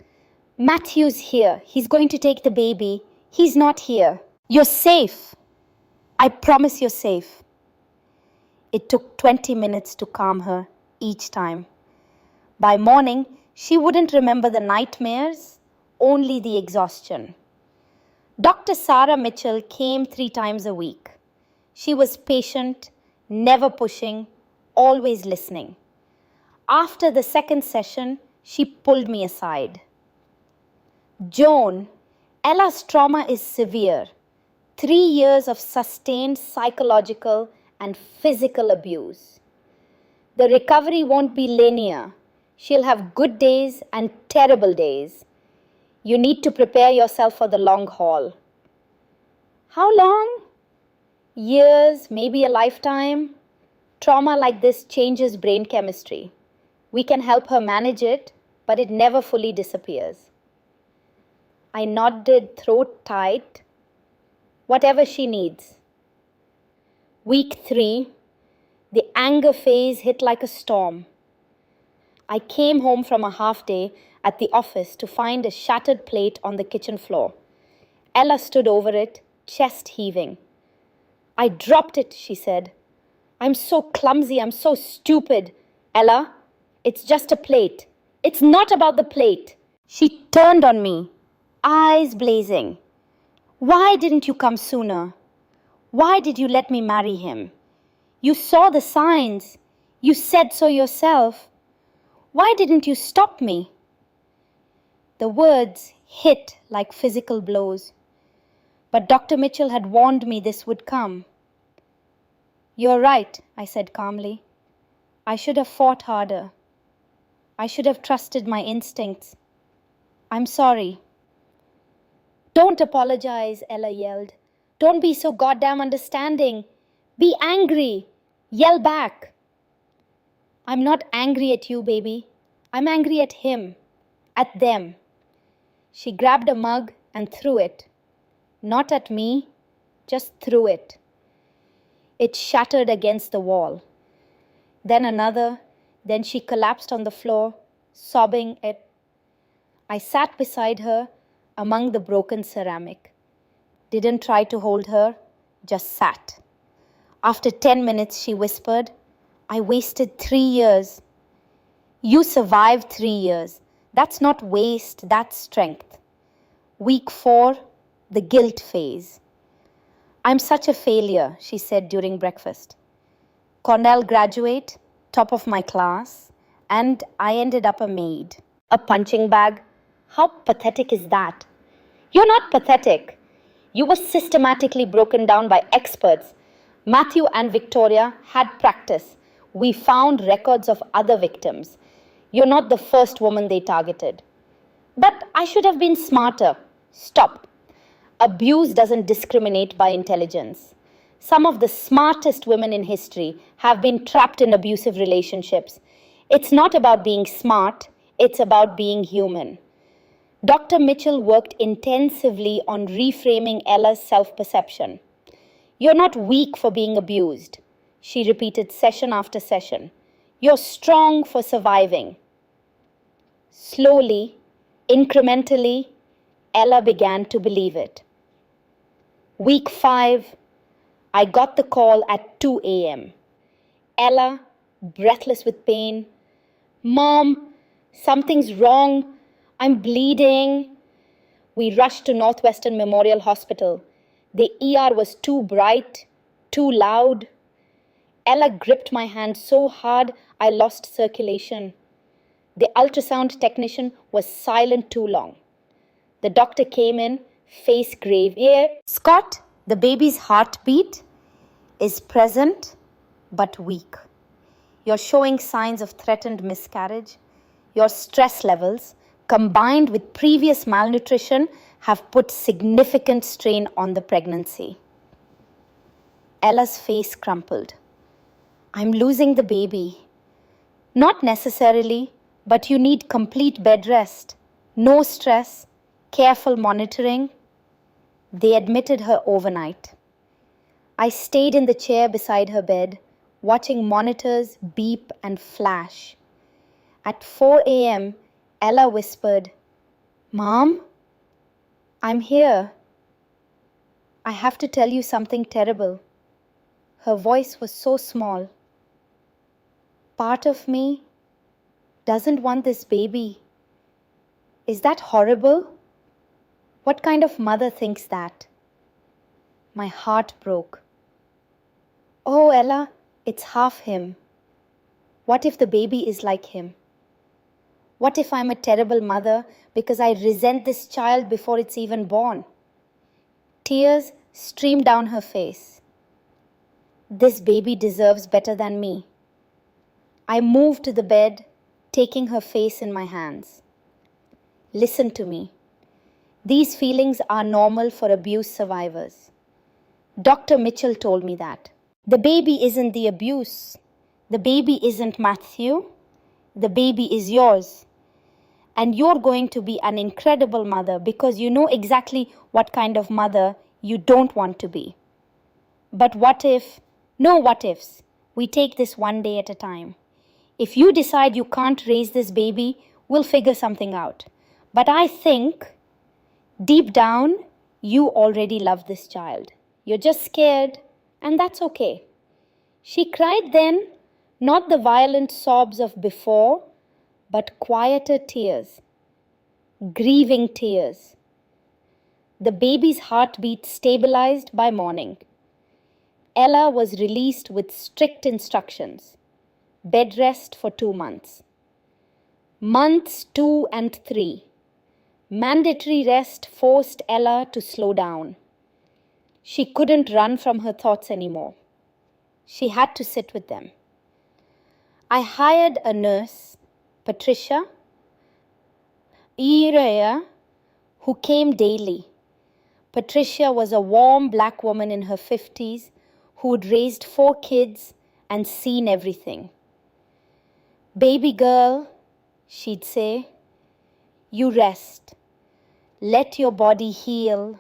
A: Matthew's here. He's going to take the baby. He's not here. You're safe. I promise you're safe. It took 20 minutes to calm her each time. By morning, she wouldn't remember the nightmares, only the exhaustion. Dr. Sarah Mitchell came 3 times a week. She was patient, never pushing, always listening. After the second session, she pulled me aside. Joan, Ella's trauma is severe. 3 years of sustained psychological and physical abuse. The recovery won't be linear. She'll have good days and terrible days. You need to prepare yourself for the long haul. How long? Years, maybe a lifetime. Trauma like this changes brain chemistry. We can help her manage it, but it never fully disappears. I nodded, throat tight. Whatever she needs. Week 3, the anger phase hit like a storm. I came home from a half day at the office to find a shattered plate on the kitchen floor. Ella stood over it, chest heaving. I dropped it, she said. I'm so clumsy, I'm so stupid. Ella, it's just a plate. It's not about the plate. She turned on me, eyes blazing. Why didn't you come sooner? Why did you let me marry him? You saw the signs. You said so yourself. Why didn't you stop me? The words hit like physical blows. But Dr. Mitchell had warned me this would come. You're right, I said calmly. I should have fought harder. I should have trusted my instincts. I'm sorry. Don't apologize, Ella yelled. Don't be so goddamn understanding. Be angry. Yell back. I'm not angry at you, baby. I'm angry at him. At them. She grabbed a mug and threw it. Not at me, just threw it. It shattered against the wall. Then another. Then she collapsed on the floor, sobbing it. I sat beside her among the broken ceramic. Didn't try to hold her, just sat. After 10 minutes, she whispered, I wasted 3 years. You survived 3 years. That's not waste, that's strength. Week 4, the guilt phase. I'm such a failure, she said during breakfast. Cornell graduate, top of my class, and I ended up a maid. A punching bag. How pathetic is that? You're not pathetic. You were systematically broken down by experts. Matthew and Victoria had practice. We found records of other victims. You're not the first woman they targeted. But I should have been smarter. Stop. Abuse doesn't discriminate by intelligence. Some of the smartest women in history have been trapped in abusive relationships. It's not about being smart, it's about being human. Dr. Mitchell worked intensively on reframing Ella's self-perception. "You're not weak for being abused," she repeated session after session. "You're strong for surviving." Slowly, incrementally, Ella began to believe it. Week 5, I got the call at 2 a.m. Ella, breathless with pain. "Mom, something's wrong. I'm bleeding." We rushed to Northwestern Memorial Hospital. The ER was too bright, too loud. Ella gripped my hand so hard I lost circulation. The ultrasound technician was silent too long. The doctor came in, face grave. "Scott, the baby's heartbeat is present but weak. You're showing signs of threatened miscarriage. Your stress levels, combined with previous malnutrition, have put significant strain on the pregnancy." Ella's face crumpled. "I'm losing the baby." "Not necessarily, but you need complete bed rest, no stress, careful monitoring." They admitted her overnight. I stayed in the chair beside her bed, watching monitors beep and flash. At 4 a.m., Ella whispered, "Mom, I'm here. I have to tell you something terrible." Her voice was so small. "Part of me doesn't want this baby." Is that horrible? What kind of mother thinks that? My heart broke. "Oh, Ella, it's half him. What if the baby is like him? What if I'm a terrible mother because I resent this child before it's even born?" Tears streamed down her face. "This baby deserves better than me." I moved to the bed, taking her face in my hands. "Listen to me. These feelings are normal for abuse survivors. Dr. Mitchell told me that. The baby isn't the abuse. The baby isn't Matthew. The baby is yours. And you're going to be an incredible mother because you know exactly what kind of mother you don't want to be. But what if? No what ifs. We take this one day at a time. If you decide you can't raise this baby, we'll figure something out. But I think, deep down, you already love this child. You're just scared, and that's okay." She cried then, not the violent sobs of before, but quieter tears, grieving tears. The baby's heartbeat stabilized by morning. Ella was released with strict instructions. Bed rest for 2 months. Months 2 and 3. Mandatory rest forced Ella to slow down. She couldn't run from her thoughts anymore. She had to sit with them. I hired a nurse, Patricia, who came daily. Patricia was a warm black woman in her 50s who'd raised 4 kids and seen everything. "Baby girl," she'd say, "you rest. Let your body heal.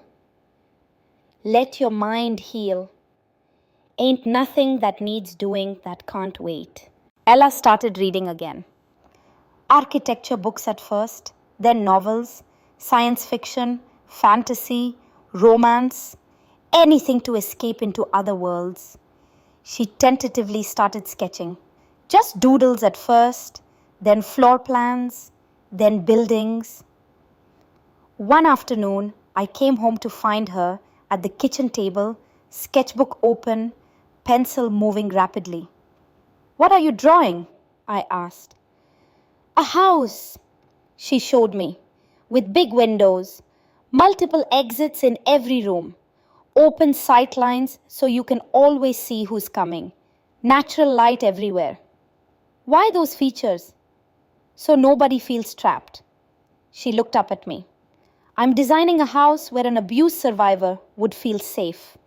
A: Let your mind heal. Ain't nothing that needs doing that can't wait." Ella started reading again. Architecture books at first, then novels, science fiction, fantasy, romance, anything to escape into other worlds. She tentatively started sketching. Just doodles at first, then floor plans, then buildings. One afternoon, I came home to find her at the kitchen table, sketchbook open, pencil moving rapidly. "What are you drawing?" I asked. "A house," she showed me, "with big windows, multiple exits in every room, open sight lines so you can always see who's coming, natural light everywhere." "Why those features?" "So nobody feels trapped." She looked up at me. "I'm designing a house where an abuse survivor would feel safe."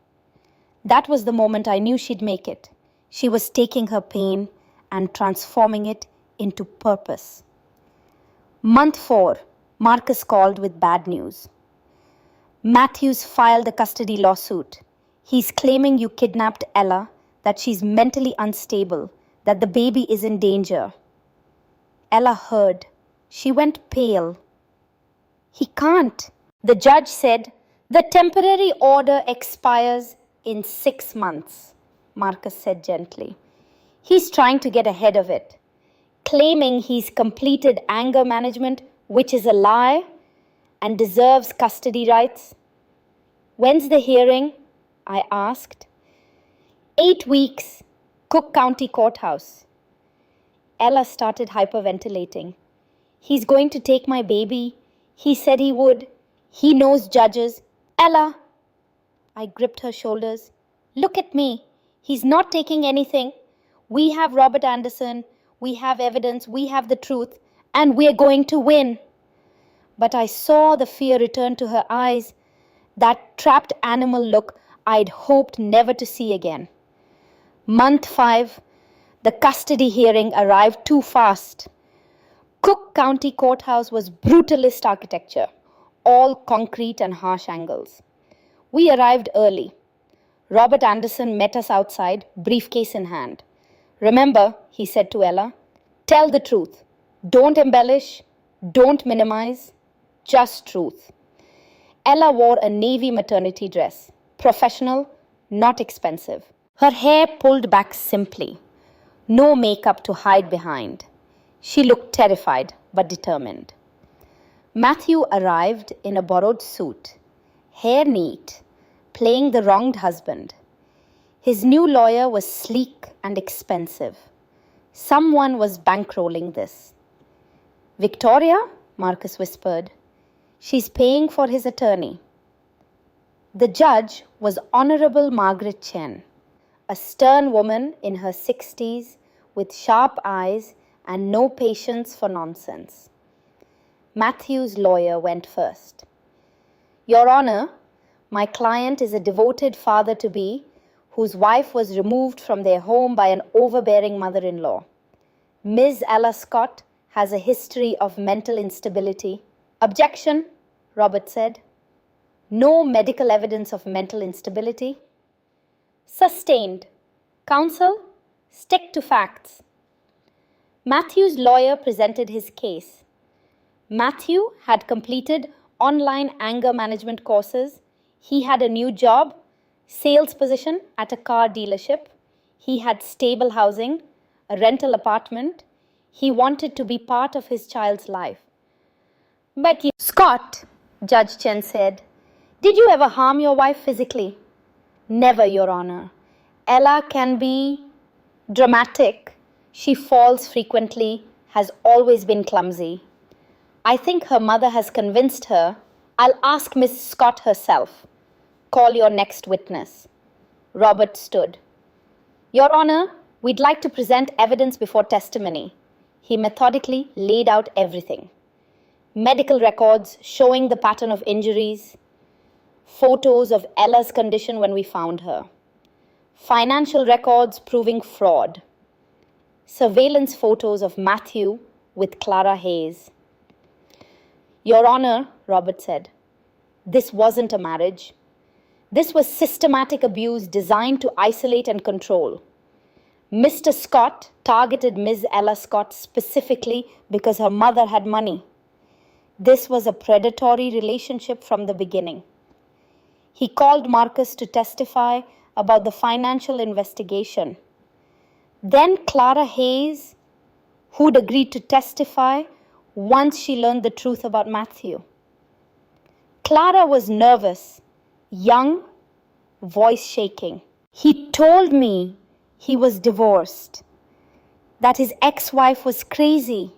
A: That was the moment I knew she'd make it. She was taking her pain and transforming it into purpose. Month 4. Marcus called with bad news. Matthews filed a custody lawsuit. He's claiming you kidnapped Ella, that she's mentally unstable, that the baby is in danger. Ella heard. She went pale. He can't. The judge said, the temporary order expires in 6 months, Marcus said gently. He's trying to get ahead of it, claiming he's completed anger management, which is a lie, and deserves custody rights. When's the hearing? I asked. 8 weeks, Cook County Courthouse. Ella started hyperventilating. He's going to take my baby. He said he would. He knows judges. Ella! I gripped her shoulders. Look at me. He's not taking anything. We have Robert Anderson. We have evidence. We have the truth. And we're going to win. But I saw the fear return to her eyes, that trapped animal look I'd hoped never to see again. Month 5, the custody hearing arrived too fast. Cook County Courthouse was brutalist architecture, all concrete and harsh angles. We arrived early. Robert Anderson met us outside, briefcase in hand. Remember, he said to Ella, tell the truth. Don't embellish, don't minimize, just truth. Ella wore a navy maternity dress, professional, not expensive. Her hair pulled back simply, no makeup to hide behind. She looked terrified but determined. Matthew arrived in a borrowed suit, hair neat, playing the wronged husband. His new lawyer was sleek and expensive. Someone was bankrolling this. Victoria? Marcus whispered. She's paying for his attorney. The judge was Honorable Margaret Chen, a stern woman in her 60s with sharp eyes and no patience for nonsense. Matthew's lawyer went first. Your Honor, my client is a devoted father-to-be whose wife was removed from their home by an overbearing mother-in-law. Ms. Ella Scott has a history of mental instability. Objection, Robert said. No medical evidence of mental instability. Sustained. Counsel, stick to facts. Matthew's lawyer presented his case. Matthew had completed online anger management courses. He had a new job, sales position at a car dealership. He had stable housing, a rental apartment. He wanted to be part of his child's life. But you, Scott, Judge Chen said, did you ever harm your wife physically? Never, Your Honor. Ella can be dramatic. She falls frequently, has always been clumsy. I think her mother has convinced her. I'll ask Miss Scott herself. Call your next witness. Robert stood. Your Honor, we'd like to present evidence before testimony. He methodically laid out everything. Medical records showing the pattern of injuries, photos of Ella's condition when we found her, financial records proving fraud, surveillance photos of Matthew with Clara Hayes. Your Honor, Robert said, this wasn't a marriage. This was systematic abuse designed to isolate and control. Mr. Scott targeted Ms. Ella Scott specifically because her mother had money. This was a predatory relationship from the beginning. He called Marcus to testify about the financial investigation. Then Clara Hayes, who'd agreed to testify once she learned the truth about Matthew. Clara was nervous, young, voice shaking. He told me he was divorced, that his ex-wife was crazy.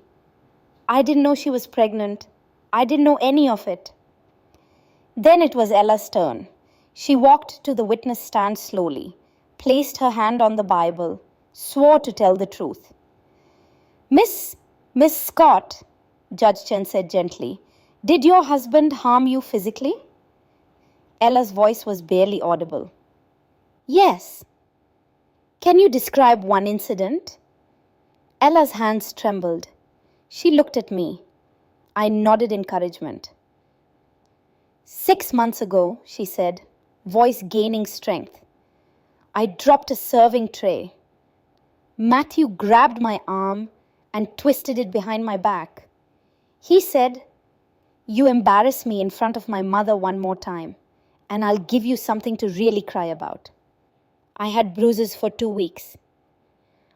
A: I didn't know she was pregnant. I didn't know any of it. Then it was Ella's turn. She walked to the witness stand slowly, placed her hand on the Bible, swore to tell the truth. Miss Scott, Judge Chen said gently, did your husband harm you physically? Ella's voice was barely audible. Yes. Can you describe one incident? Ella's hands trembled. She looked at me. I nodded encouragement. 6 months ago, she said, voice gaining strength, I dropped a serving tray. Matthew grabbed my arm and twisted it behind my back. He said, you embarrass me in front of my mother one more time, and I'll give you something to really cry about. I had bruises for 2 weeks.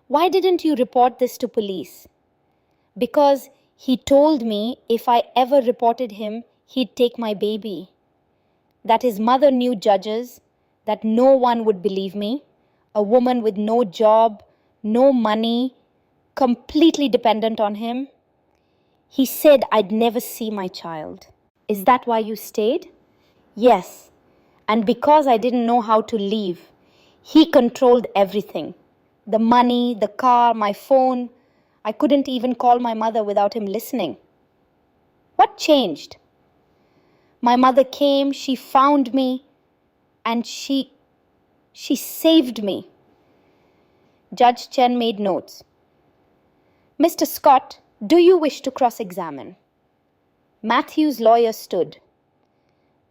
A: Why didn't you report this to police? Because he told me if I ever reported him, he'd take my baby. That his mother knew judges, that no one would believe me, a woman with no job, no money, completely dependent on him. He said I'd never see my child. Is that why you stayed? Yes. And because I didn't know how to leave, he controlled everything. The money, the car, my phone. I couldn't even call my mother without him listening. What changed? My mother came, she found me, and she saved me. Judge Chen made notes. Mr. Scott, do you wish to cross-examine? Matthew's lawyer stood.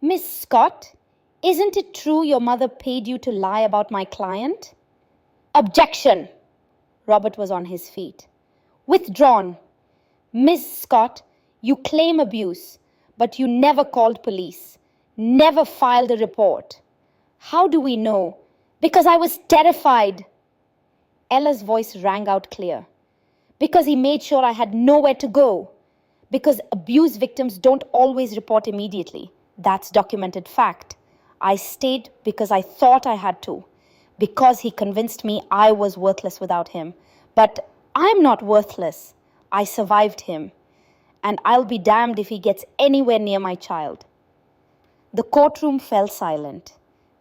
A: Miss Scott, isn't it true your mother paid you to lie about my client? Objection! Robert was on his feet. Withdrawn. Miss Scott, you claim abuse, but you never called police, never filed a report. How do we know? Because I was terrified. Ella's voice rang out clear. Because he made sure I had nowhere to go. Because abuse victims don't always report immediately. That's documented fact. I stayed because I thought I had to. Because he convinced me I was worthless without him. But I'm not worthless. I survived him. And I'll be damned if he gets anywhere near my child. The courtroom fell silent.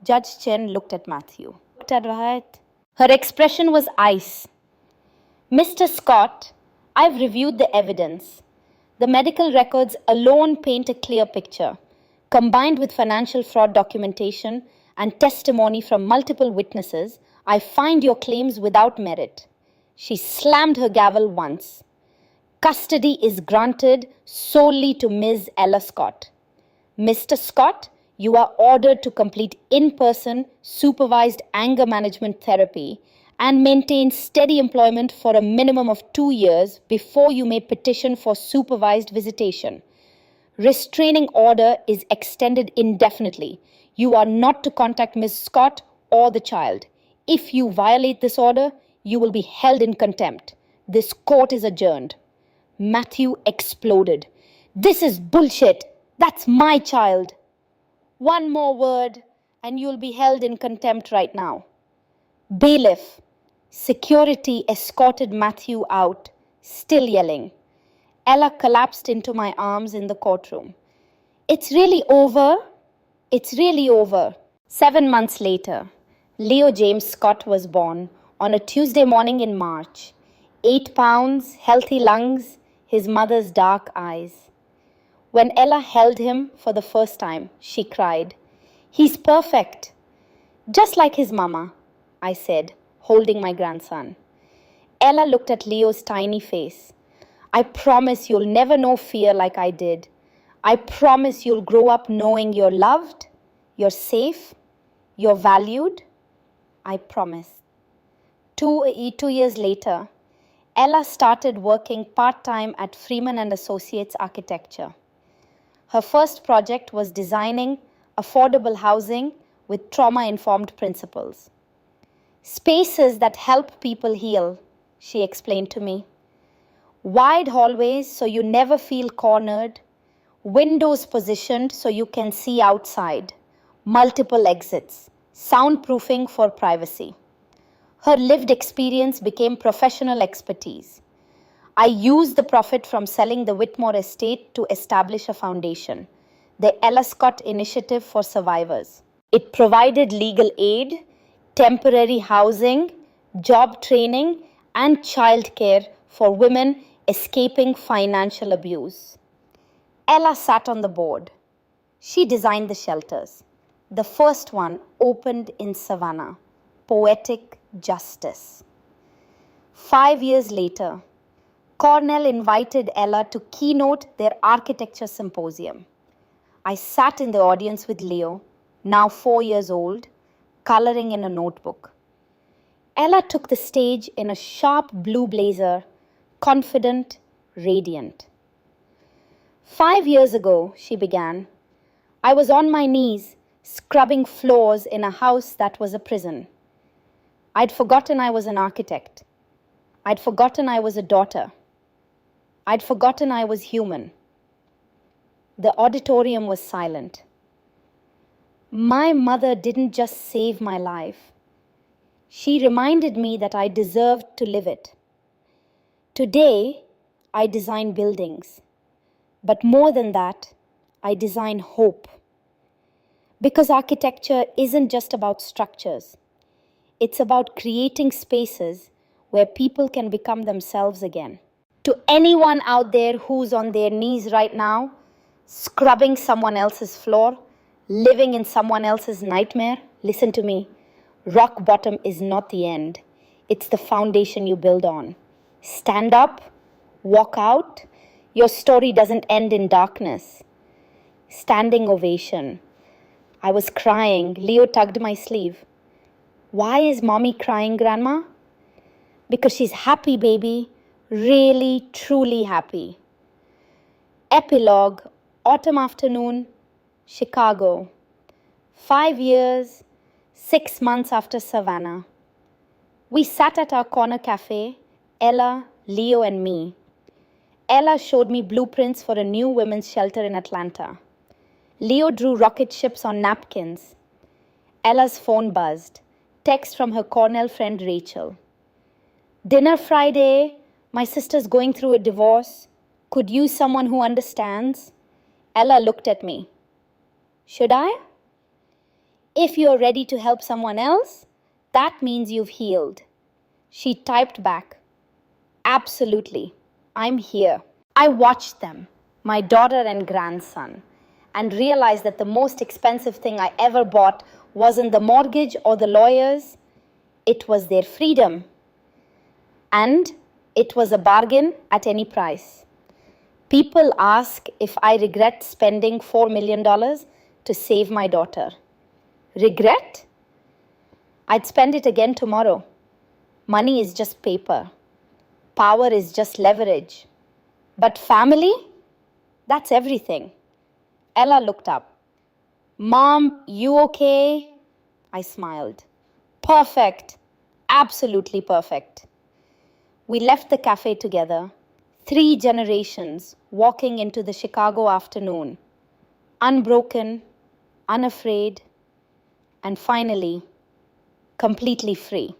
A: Judge Chen looked at Matthew. Her expression was ice. Mr. Scott, I've reviewed the evidence. The medical records alone paint a clear picture. Combined with financial fraud documentation and testimony from multiple witnesses, I find your claims without merit. She slammed her gavel once. Custody is granted solely to Ms. Ella Scott. Mr. Scott, you are ordered to complete in-person supervised anger management therapy and maintain steady employment for a minimum of 2 years before you may petition for supervised visitation. Restraining order is extended indefinitely. You are not to contact Ms. Scott or the child. If you violate this order, you will be held in contempt. This court is adjourned. Matthew exploded. This is bullshit. That's my child. One more word and you'll be held in contempt right now. Bailiff. Security escorted Matthew out, still yelling. Ella collapsed into my arms in the courtroom. It's really over. It's really over. 7 months later, Leo James Scott was born on a Tuesday morning in March. 8 pounds, healthy lungs, his mother's dark eyes. When Ella held him for the first time, she cried, He's perfect. Just like his mama, I said, holding my grandson. Ella looked at Leo's tiny face. I promise you'll never know fear like I did. I promise you'll grow up knowing you're loved, you're safe, you're valued. I promise. 2 years later, Ella started working part-time at Freeman and Associates Architecture. Her first project was designing affordable housing with trauma-informed principles. Spaces that help people heal, she explained to me. Wide hallways so you never feel cornered. Windows positioned so you can see outside. Multiple exits. Soundproofing for privacy. Her lived experience became professional expertise. I used the profit from selling the Whitmore estate to establish a foundation, the Ella Scott Initiative for Survivors. It provided legal aid, temporary housing, job training, and childcare for women escaping financial abuse. Ella sat on the board. She designed the shelters. The first one opened in Savannah, Poetic Justice. 5 years later, Cornell invited Ella to keynote their architecture symposium. I sat in the audience with Leo, now 4 years old, coloring in a notebook. Ella took the stage in a sharp blue blazer, confident, radiant. 5 years ago, she began, I was on my knees, scrubbing floors in a house that was a prison. I'd forgotten I was an architect. I'd forgotten I was a daughter. I'd forgotten I was human. The auditorium was silent. My mother didn't just save my life. She reminded me that I deserved to live it. Today, I design buildings. But more than that, I design hope. Because architecture isn't just about structures. It's about creating spaces where people can become themselves again. To anyone out there who's on their knees right now, scrubbing someone else's floor, living in someone else's nightmare, listen to me. Rock bottom is not the end. It's the foundation you build on. Stand up, walk out. Your story doesn't end in darkness. Standing ovation. I was crying. Leo tugged my sleeve. Why is mommy crying, Grandma? Because she's happy, baby. Really, truly happy. Epilogue, autumn afternoon, Chicago. 5 years, 6 months after Savannah. We sat at our corner cafe, Ella, Leo, and me. Ella showed me blueprints for a new women's shelter in Atlanta. Leo drew rocket ships on napkins. Ella's phone buzzed. Text from her Cornell friend Rachel. Dinner Friday. My sister's going through a divorce. Could use someone who understands. Ella looked at me. Should I? If you're ready to help someone else, that means you've healed. She typed back. Absolutely. I'm here. I watched them, my daughter and grandson, and realized that the most expensive thing I ever bought wasn't the mortgage or the lawyers. It was their freedom. And it was a bargain at any price. People ask if I regret spending $4 million to save my daughter. Regret? I'd spend it again tomorrow. Money is just paper. Power is just leverage. But family? That's everything. Ella looked up. Mom, you okay? I smiled. Perfect. Absolutely perfect. We left the cafe together, 3 generations walking into the Chicago afternoon, unbroken, unafraid, and finally, completely free.